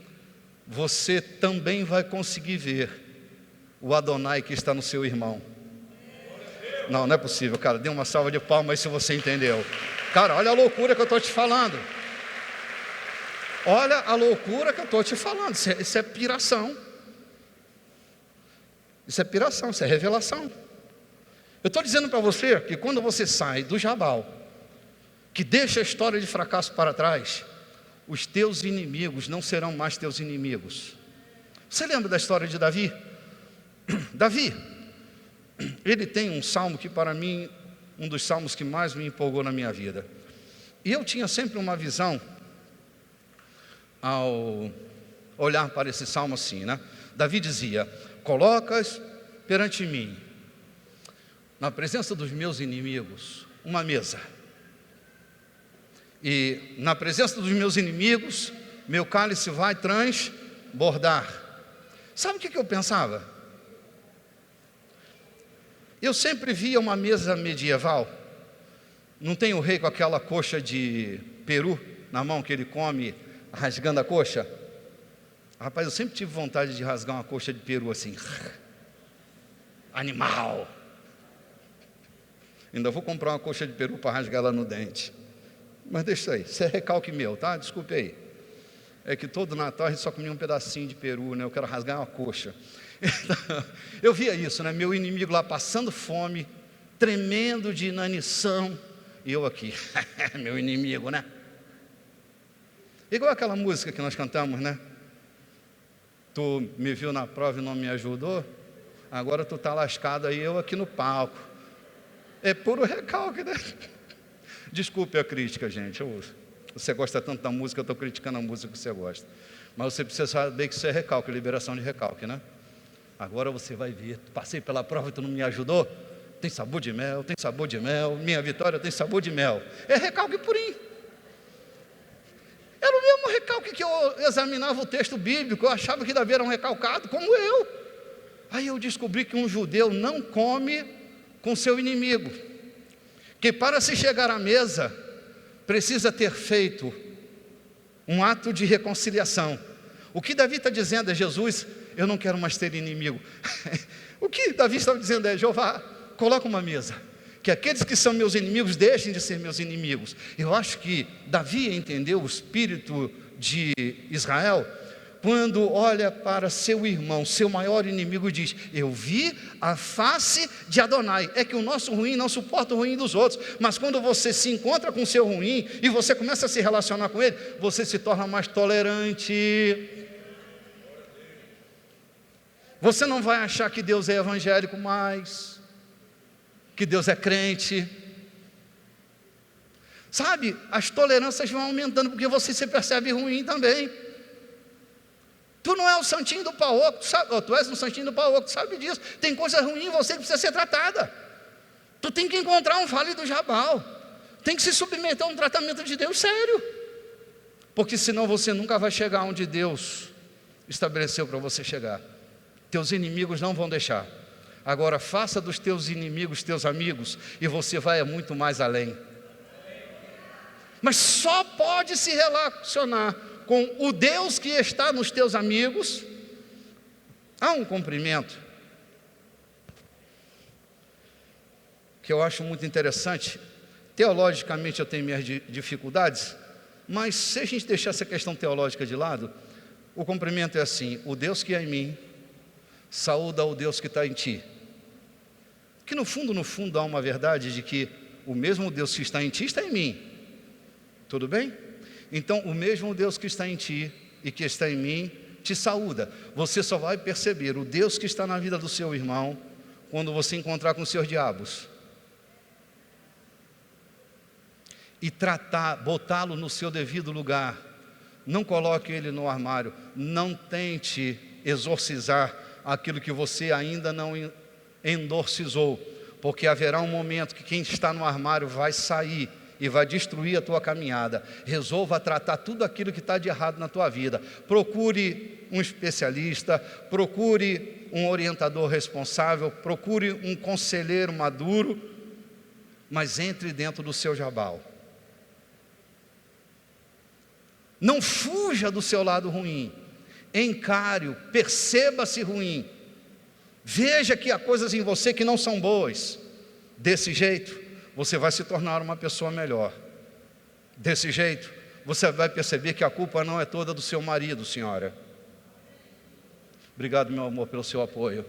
você também vai conseguir ver o Adonai que está no seu irmão. Não é possível, cara. Dê uma salva de palmas se você entendeu. Cara, olha a loucura que eu estou te falando. Olha a loucura que eu estou te falando. Isso é piração. Isso é piração, isso é revelação. Eu estou dizendo para você que quando você sai do Jabal, que deixa a história de fracasso para trás, os teus inimigos não serão mais teus inimigos. Você lembra da história de Davi? Davi, ele tem um salmo que para mim, um dos salmos que mais me empolgou na minha vida. E eu tinha sempre uma visão, ao olhar para esse salmo assim, né? Davi dizia: colocas perante mim, na presença dos meus inimigos, uma mesa. E na presença dos meus inimigos, meu cálice vai transbordar. Sabe o que eu pensava? Eu sempre via uma mesa medieval. Não tem o rei com aquela coxa de peru na mão que ele come, rasgando a coxa? Rapaz, eu sempre tive vontade de rasgar uma coxa de peru assim. Animal! Ainda vou comprar uma coxa de peru para rasgar ela no dente. Mas deixa aí, isso é recalque meu, tá? Desculpe aí. É que todo Natal a gente só comia um pedacinho de peru, né? Eu quero rasgar uma coxa. Então, eu via isso, né? Meu inimigo lá passando fome, tremendo de inanição, e eu aqui, meu inimigo, né? Igual aquela música que nós cantamos, né? Tu me viu na prova e não me ajudou, agora tu tá lascado aí, eu aqui no palco. É puro recalque, né? Desculpe a crítica, gente. Você gosta tanto da música, eu estou criticando a música que você gosta. Mas você precisa saber que isso é recalque, liberação de recalque, né? Agora você vai ver, passei pela prova e tu não me ajudou? Tem sabor de mel, tem sabor de mel, minha vitória tem sabor de mel. É recalque purinho. Era o mesmo recalque que eu examinava o texto bíblico, eu achava que Davi era um recalcado, como eu. Aí eu descobri que um judeu não come com seu inimigo, que para se chegar à mesa, precisa ter feito um ato de reconciliação. O que Davi está dizendo é: Jesus, eu não quero mais ter inimigo. O que Davi estava dizendo é: Jeová, coloca uma mesa, que aqueles que são meus inimigos deixem de ser meus inimigos. Eu acho que Davi entendeu o espírito de Israel, quando olha para seu irmão, seu maior inimigo, e diz: eu vi a face de Adonai. É que o nosso ruim não suporta o ruim dos outros, mas quando você se encontra com o seu ruim, e você começa a se relacionar com ele, você se torna mais tolerante. Você não vai achar que Deus é evangélico mais, que Deus é crente. Sabe, as tolerâncias vão aumentando, porque você se percebe ruim também. Tu não é o santinho do paô, tu és um santinho do paô, tu sabe disso. Tem coisa ruim em você que precisa ser tratada. Tu tem que encontrar um vale do Jabal, tem que se submeter a um tratamento de Deus sério, porque senão você nunca vai chegar onde Deus estabeleceu para você chegar. Teus inimigos não vão deixar. Agora faça dos teus inimigos teus amigos, e você vai muito mais além. Mas só pode se relacionar com o Deus que está nos teus amigos. Há um cumprimento que eu acho muito interessante. Teologicamente eu tenho minhas dificuldades, mas se a gente deixar essa questão teológica de lado, o cumprimento é assim: o Deus que é em mim saúda o Deus que está em ti. Que no fundo há uma verdade de que o mesmo Deus que está em ti está em mim. Tudo bem? Então o mesmo Deus que está em ti e que está em mim te saúda. Você só vai perceber o Deus que está na vida do seu irmão quando você encontrar com os seus diabos. e tratar, botá-lo no seu devido lugar. Não coloque ele no armário. Não tente exorcizar aquilo que você ainda não endorcizou, porque haverá um momento que quem está no armário vai sair e vai destruir a tua caminhada. Resolva tratar tudo aquilo que está de errado na tua vida. Procure um especialista, procure um orientador responsável, procure um conselheiro maduro, mas entre dentro do seu jabal. Não fuja do seu lado ruim, encare-o, perceba-se ruim, veja que há coisas em você que não são boas. Desse jeito, você vai se tornar uma pessoa melhor. Desse jeito, você vai perceber que a culpa não é toda do seu marido, senhora. Obrigado, meu amor, pelo seu apoio.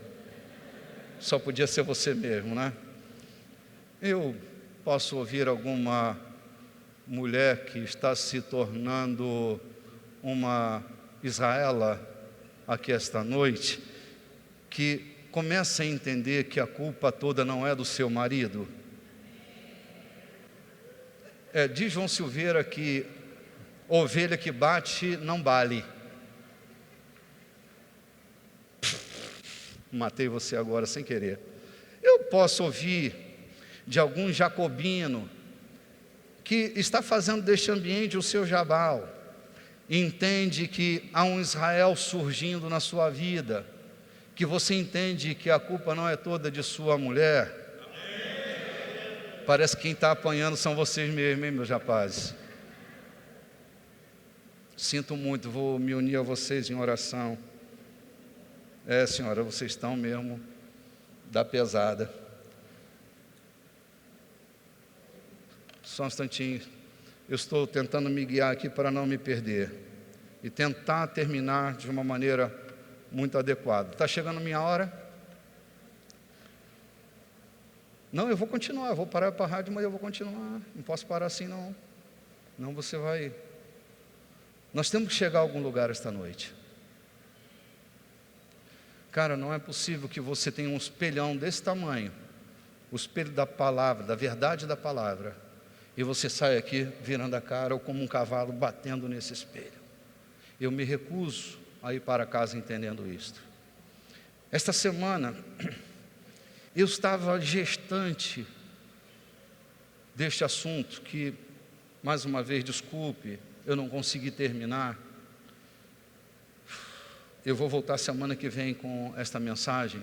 Só podia ser você mesmo, né? Eu posso ouvir alguma mulher que está se tornando uma Israela aqui esta noite, que começa a entender que a culpa toda não é do seu marido. Diz João Silveira que ovelha que bate não bale. Matei você agora sem querer. Eu posso ouvir de algum jacobino que está fazendo deste ambiente o seu jabal, entende que há um Israel surgindo na sua vida, que você entende que a culpa não é toda de sua mulher. Parece que quem está apanhando são vocês mesmos, hein, meus rapazes? Sinto muito, vou me unir a vocês em oração. Senhora, vocês estão mesmo da pesada. Só um instantinho, eu estou tentando me guiar aqui para não me perder e tentar terminar de uma maneira muito adequada. Está chegando a minha hora? Não, eu vou continuar, eu vou parar para a rádio, mas eu vou continuar, não posso parar assim não. Não, você vai. Nós temos que chegar a algum lugar esta noite. Cara, não é possível que você tenha um espelhão desse tamanho, o espelho da palavra, da verdade da palavra, e você sai aqui virando a cara ou como um cavalo batendo nesse espelho. Eu me recuso a ir para casa entendendo isto. Esta semana, eu estava gestante deste assunto que, mais uma vez, desculpe, eu não consegui terminar. Eu vou voltar semana que vem com esta mensagem,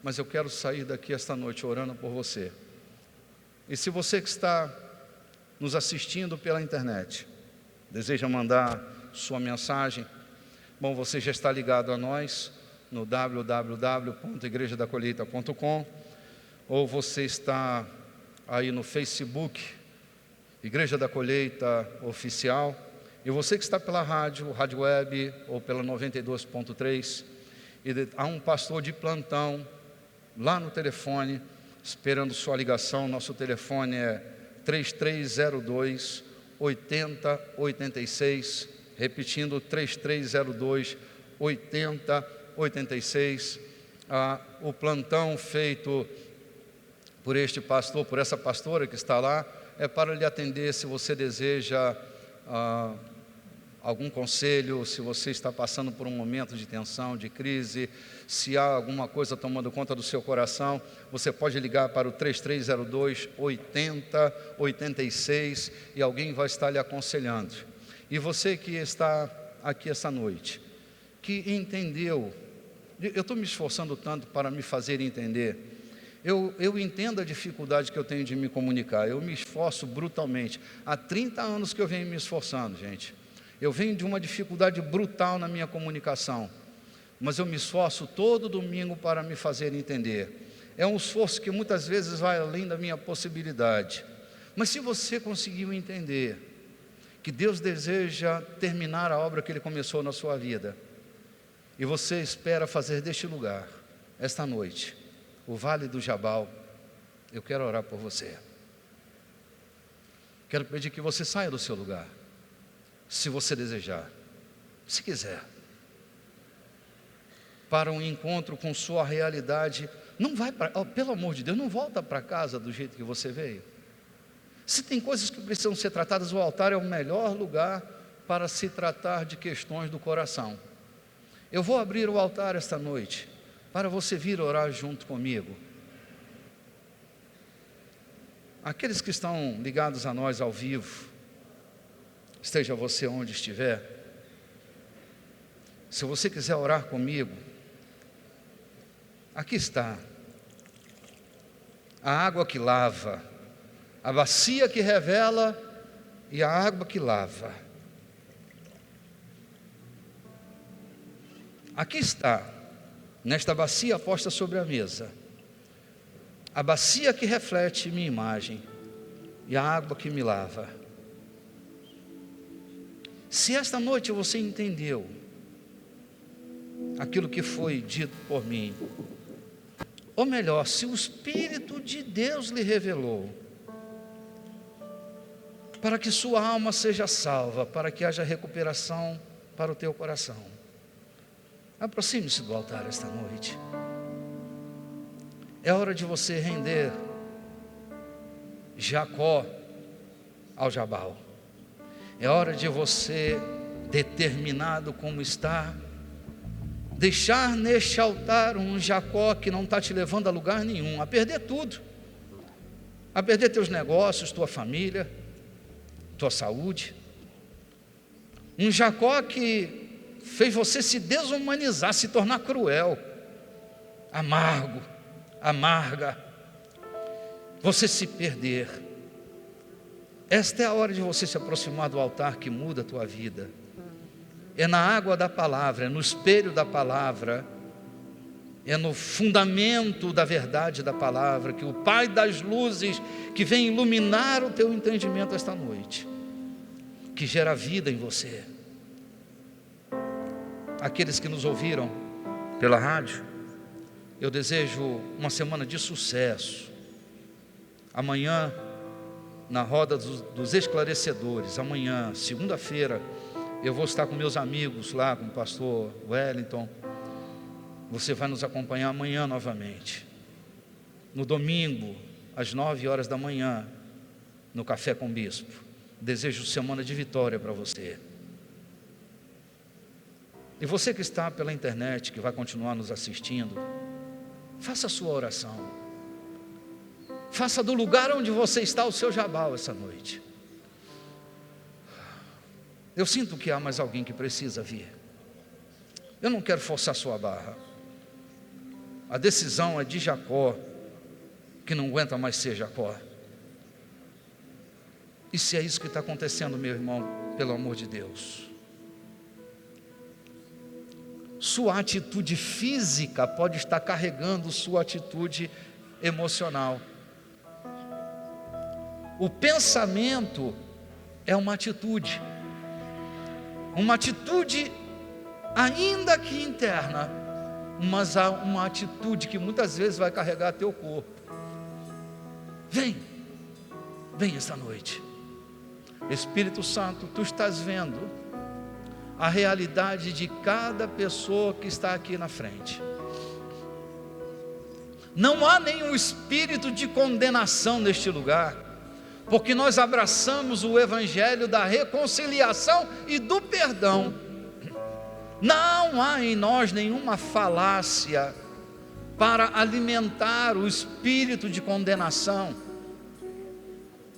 mas eu quero sair daqui esta noite orando por você. E se você que está nos assistindo pela internet deseja mandar sua mensagem, bom, você já está ligado a nós no www.igrejadacolheita.com, ou você está aí no Facebook, Igreja da Colheita Oficial, e você que está pela rádio web ou pela 92.3, há um pastor de plantão lá no telefone, esperando sua ligação. Nosso telefone é 3302-8086, repetindo, 3302-8086. O plantão feito por este pastor, por essa pastora que está lá, é para lhe atender se você deseja algum conselho, se você está passando por um momento de tensão, de crise, se há alguma coisa tomando conta do seu coração, você pode ligar para o 3302-8086 e alguém vai estar lhe aconselhando. E você que está aqui essa noite, que entendeu, eu estou me esforçando tanto para me fazer entender, eu entendo a dificuldade que eu tenho de me comunicar, eu me esforço brutalmente, há 30 anos que eu venho me esforçando, gente. Eu venho de uma dificuldade brutal na minha comunicação, mas eu me esforço todo domingo para me fazer entender. É um esforço que muitas vezes vai além da minha possibilidade. Mas se você conseguiu entender que Deus deseja terminar a obra que Ele começou na sua vida, e você espera fazer deste lugar, esta noite, o Vale do Jabal, eu quero orar por você. Quero pedir que você saia do seu lugar, se você desejar, se quiser, para um encontro com sua realidade. Não vai para, pelo amor de Deus, não volta para casa do jeito que você veio. Se tem coisas que precisam ser tratadas, o altar é o melhor lugar para se tratar de questões do coração. Eu vou abrir o altar esta noite para você vir orar junto comigo. Aqueles que estão ligados a nós ao vivo, esteja você onde estiver, se você quiser orar comigo, aqui está a água que lava, a bacia que revela e a água que lava. Aqui está, nesta bacia posta sobre a mesa, a bacia que reflete minha imagem e a água que me lava. Se esta noite você entendeu aquilo que foi dito por mim, ou melhor, se o Espírito de Deus lhe revelou, para que sua alma seja salva, para que haja recuperação para o teu coração, aproxime-se do altar esta noite. É hora de você render Jacó ao Jabal. É hora de você, determinado como está, deixar neste altar um Jacó que não está te levando a lugar nenhum, a perder tudo, a perder teus negócios, tua família, tua saúde. Um Jacó que fez você se desumanizar, se tornar cruel, amargo, amarga, você se perder. Esta é a hora de você se aproximar do altar que muda a tua vida. É na água da palavra, é no espelho da palavra, é no fundamento da verdade da palavra, que o Pai das luzes, que vem iluminar o teu entendimento esta noite, que gera vida em você. Aqueles que nos ouviram pela rádio, eu desejo uma semana de sucesso. Amanhã, na roda dos esclarecedores, amanhã, segunda-feira, eu vou estar com meus amigos lá, com o pastor Wellington. Você vai nos acompanhar amanhã novamente. No domingo, às 9 horas da manhã, no Café com o Bispo. Desejo semana de vitória para você. E você que está pela internet, que vai continuar nos assistindo, faça a sua oração. Faça do lugar onde você está o seu jabal essa noite. Eu sinto que há mais alguém que precisa vir. Eu não quero forçar sua barra. A decisão é de Jacó, que não aguenta mais ser Jacó. E se é isso que está acontecendo, meu irmão, pelo amor de Deus, sua atitude física pode estar carregando sua atitude emocional. O pensamento é uma atitude ainda que interna, mas há uma atitude que muitas vezes vai carregar teu corpo. Vem esta noite. Espírito Santo, tu estás vendo a realidade de cada pessoa que está aqui na frente. Não há nenhum espírito de condenação neste lugar, porque nós abraçamos o evangelho da reconciliação e do perdão. Não há em nós nenhuma falácia para alimentar o espírito de condenação.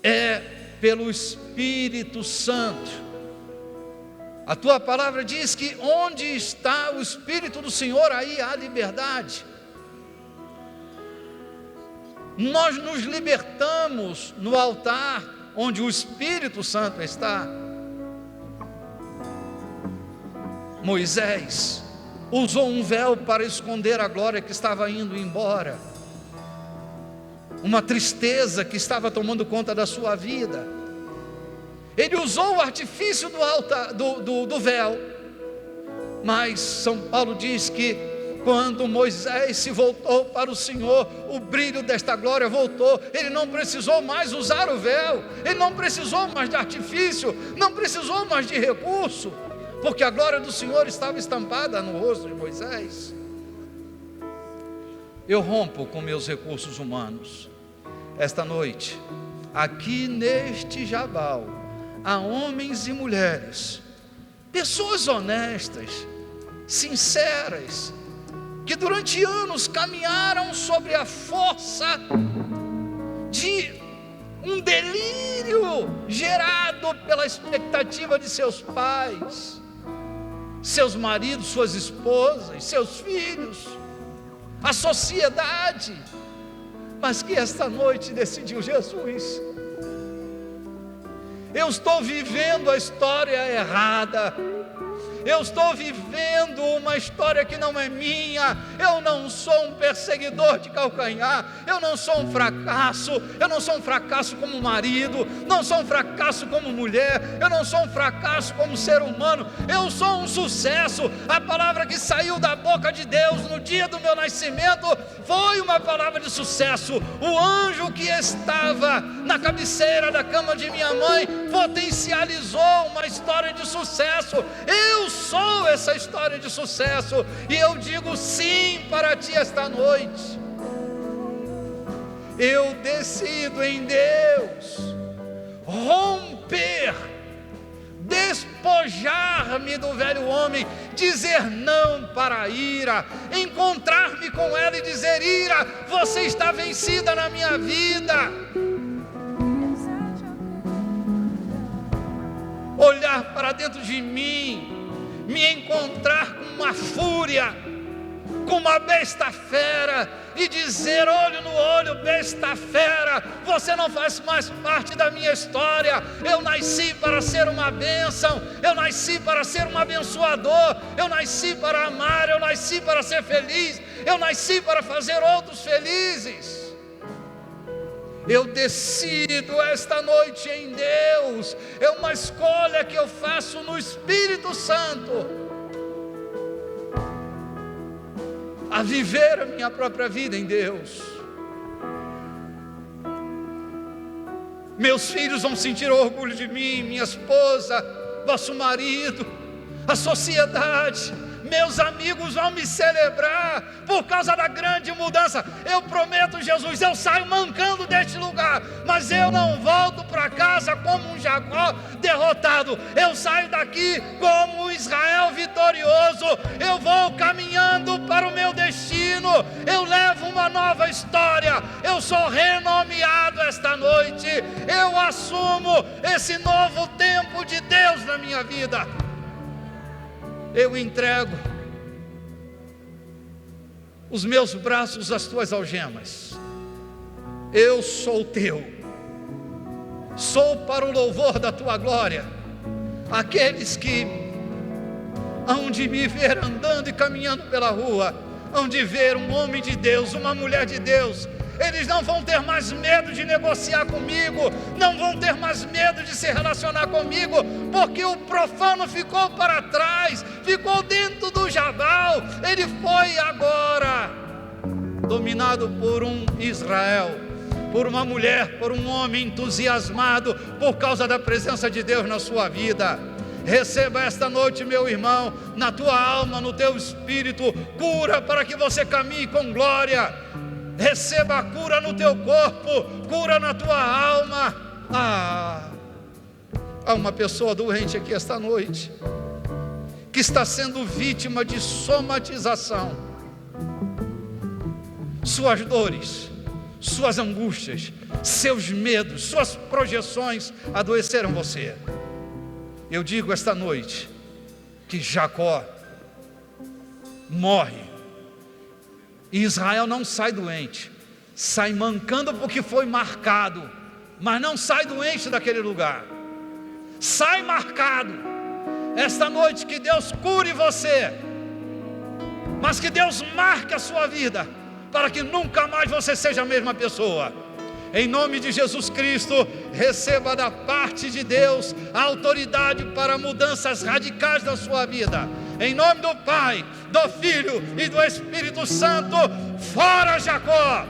É pelo Espírito Santo. A tua palavra diz que onde está o Espírito do Senhor, aí há liberdade. Nós nos libertamos no altar onde o Espírito Santo está. Moisés usou um véu para esconder a glória que estava indo embora, uma tristeza que estava tomando conta da sua vida. Ele usou o artifício do véu, mas São Paulo diz que quando Moisés se voltou para o Senhor, o brilho desta glória voltou. Ele não precisou mais usar o véu, ele não precisou mais de artifício, não precisou mais de recurso, porque a glória do Senhor estava estampada no rosto de Moisés. Eu rompo com meus recursos humanos. Esta noite, aqui neste Jabal, há homens e mulheres, pessoas honestas, sinceras, que durante anos caminharam sobre a força de um delírio gerado pela expectativa de seus pais, seus maridos, suas esposas, seus filhos, a sociedade, mas que esta noite decidiu: Jesus, eu estou vivendo a história errada, eu estou vivendo uma história que não é minha, eu não sou um perseguidor de calcanhar, eu não sou um fracasso, eu não sou um fracasso como marido, não sou um fracasso como mulher, eu não sou um fracasso como ser humano, eu sou um sucesso. A palavra que saiu da boca de Deus no dia do meu nascimento foi uma palavra de sucesso. O anjo que estava na cabeceira da cama de minha mãe potencializou uma história de sucesso. Eu sou essa história de sucesso, e eu digo sim para ti esta noite. Eu decido em Deus romper, despojar-me do velho homem, dizer não para a ira, encontrar-me com ela e dizer: ira, você está vencida na minha vida. Olhar para dentro de mim, me encontrar com uma fúria, com uma besta fera, e dizer olho no olho: besta fera, você não faz mais parte da minha história. Eu nasci para ser uma bênção, eu nasci para ser um abençoador, eu nasci para amar, eu nasci para ser feliz, eu nasci para fazer outros felizes. Eu decido esta noite em Deus, é uma escolha que eu faço no Espírito Santo, a viver a minha própria vida em Deus. Meus filhos vão sentir orgulho de mim, minha esposa, vosso marido, a sociedade, meus amigos vão me celebrar por causa da grande mudança. Eu prometo, Jesus, eu saio mancando deste lugar, mas eu não volto para casa como um Jacó derrotado. Eu saio daqui como um Israel vitorioso. Eu vou caminhando para o meu destino, eu levo uma nova história, eu sou renomeado esta noite, eu assumo esse novo tempo de Deus na minha vida. Eu entrego os meus braços às tuas algemas. Eu sou teu, sou para o louvor da tua glória. Aqueles que hão de me ver andando e caminhando pela rua, hão de ver um homem de Deus, uma mulher de Deus. Eles não vão ter mais medo de negociar comigo, não vão ter mais medo de se relacionar comigo, porque o profano ficou para trás, ficou dentro do Jabal. Ele foi agora dominado por um Israel, por uma mulher, por um homem entusiasmado por causa da presença de Deus na sua vida. Receba esta noite, meu irmão, na tua alma, no teu espírito, cura para que você caminhe com glória. Receba a cura no teu corpo, cura na tua alma. Há uma pessoa doente aqui esta noite, que está sendo vítima de somatização. Suas dores, suas angústias, seus medos, suas projeções adoeceram você. Eu digo esta noite que Jacó morre, e Israel não sai doente, sai mancando porque foi marcado, mas não sai doente daquele lugar, sai marcado. Esta noite que Deus cure você, mas que Deus marque a sua vida, para que nunca mais você seja a mesma pessoa. Em nome de Jesus Cristo, receba da parte de Deus a autoridade para mudanças radicais na sua vida. Em nome do Pai, do Filho e do Espírito Santo, fora Jacó,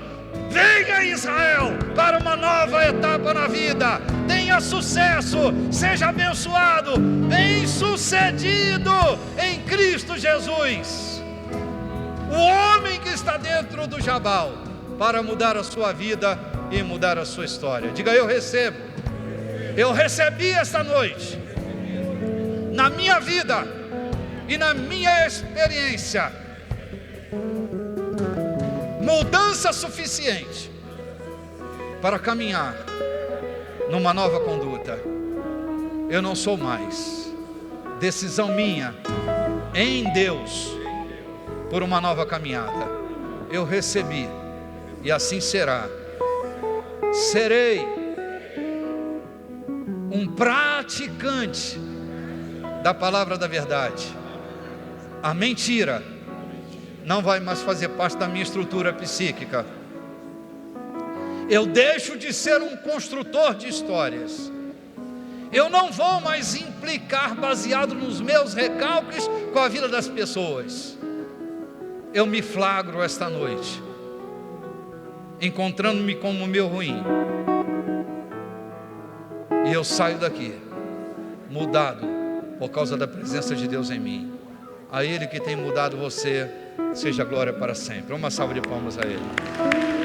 venha Israel para uma nova etapa na vida. Tenha sucesso, seja abençoado, bem-sucedido em Cristo Jesus. O homem que está dentro do Jabal, para mudar a sua vida e mudar a sua história. Diga: eu recebo. Eu recebi esta noite, na minha vida e na minha experiência, mudança suficiente para caminhar numa nova conduta. Eu não sou mais. Decisão minha em Deus por uma nova caminhada. Eu recebi e assim será. Serei um praticante da palavra da verdade. A mentira não vai mais fazer parte da minha estrutura psíquica. Eu deixo de ser um construtor de histórias. Eu não vou mais implicar baseado nos meus recalques com a vida das pessoas. Eu me flagro esta noite, encontrando-me como o meu ruim. E eu saio daqui, mudado, por causa da presença de Deus em mim. A Ele que tem mudado você, seja glória para sempre. Uma salva de palmas a Ele.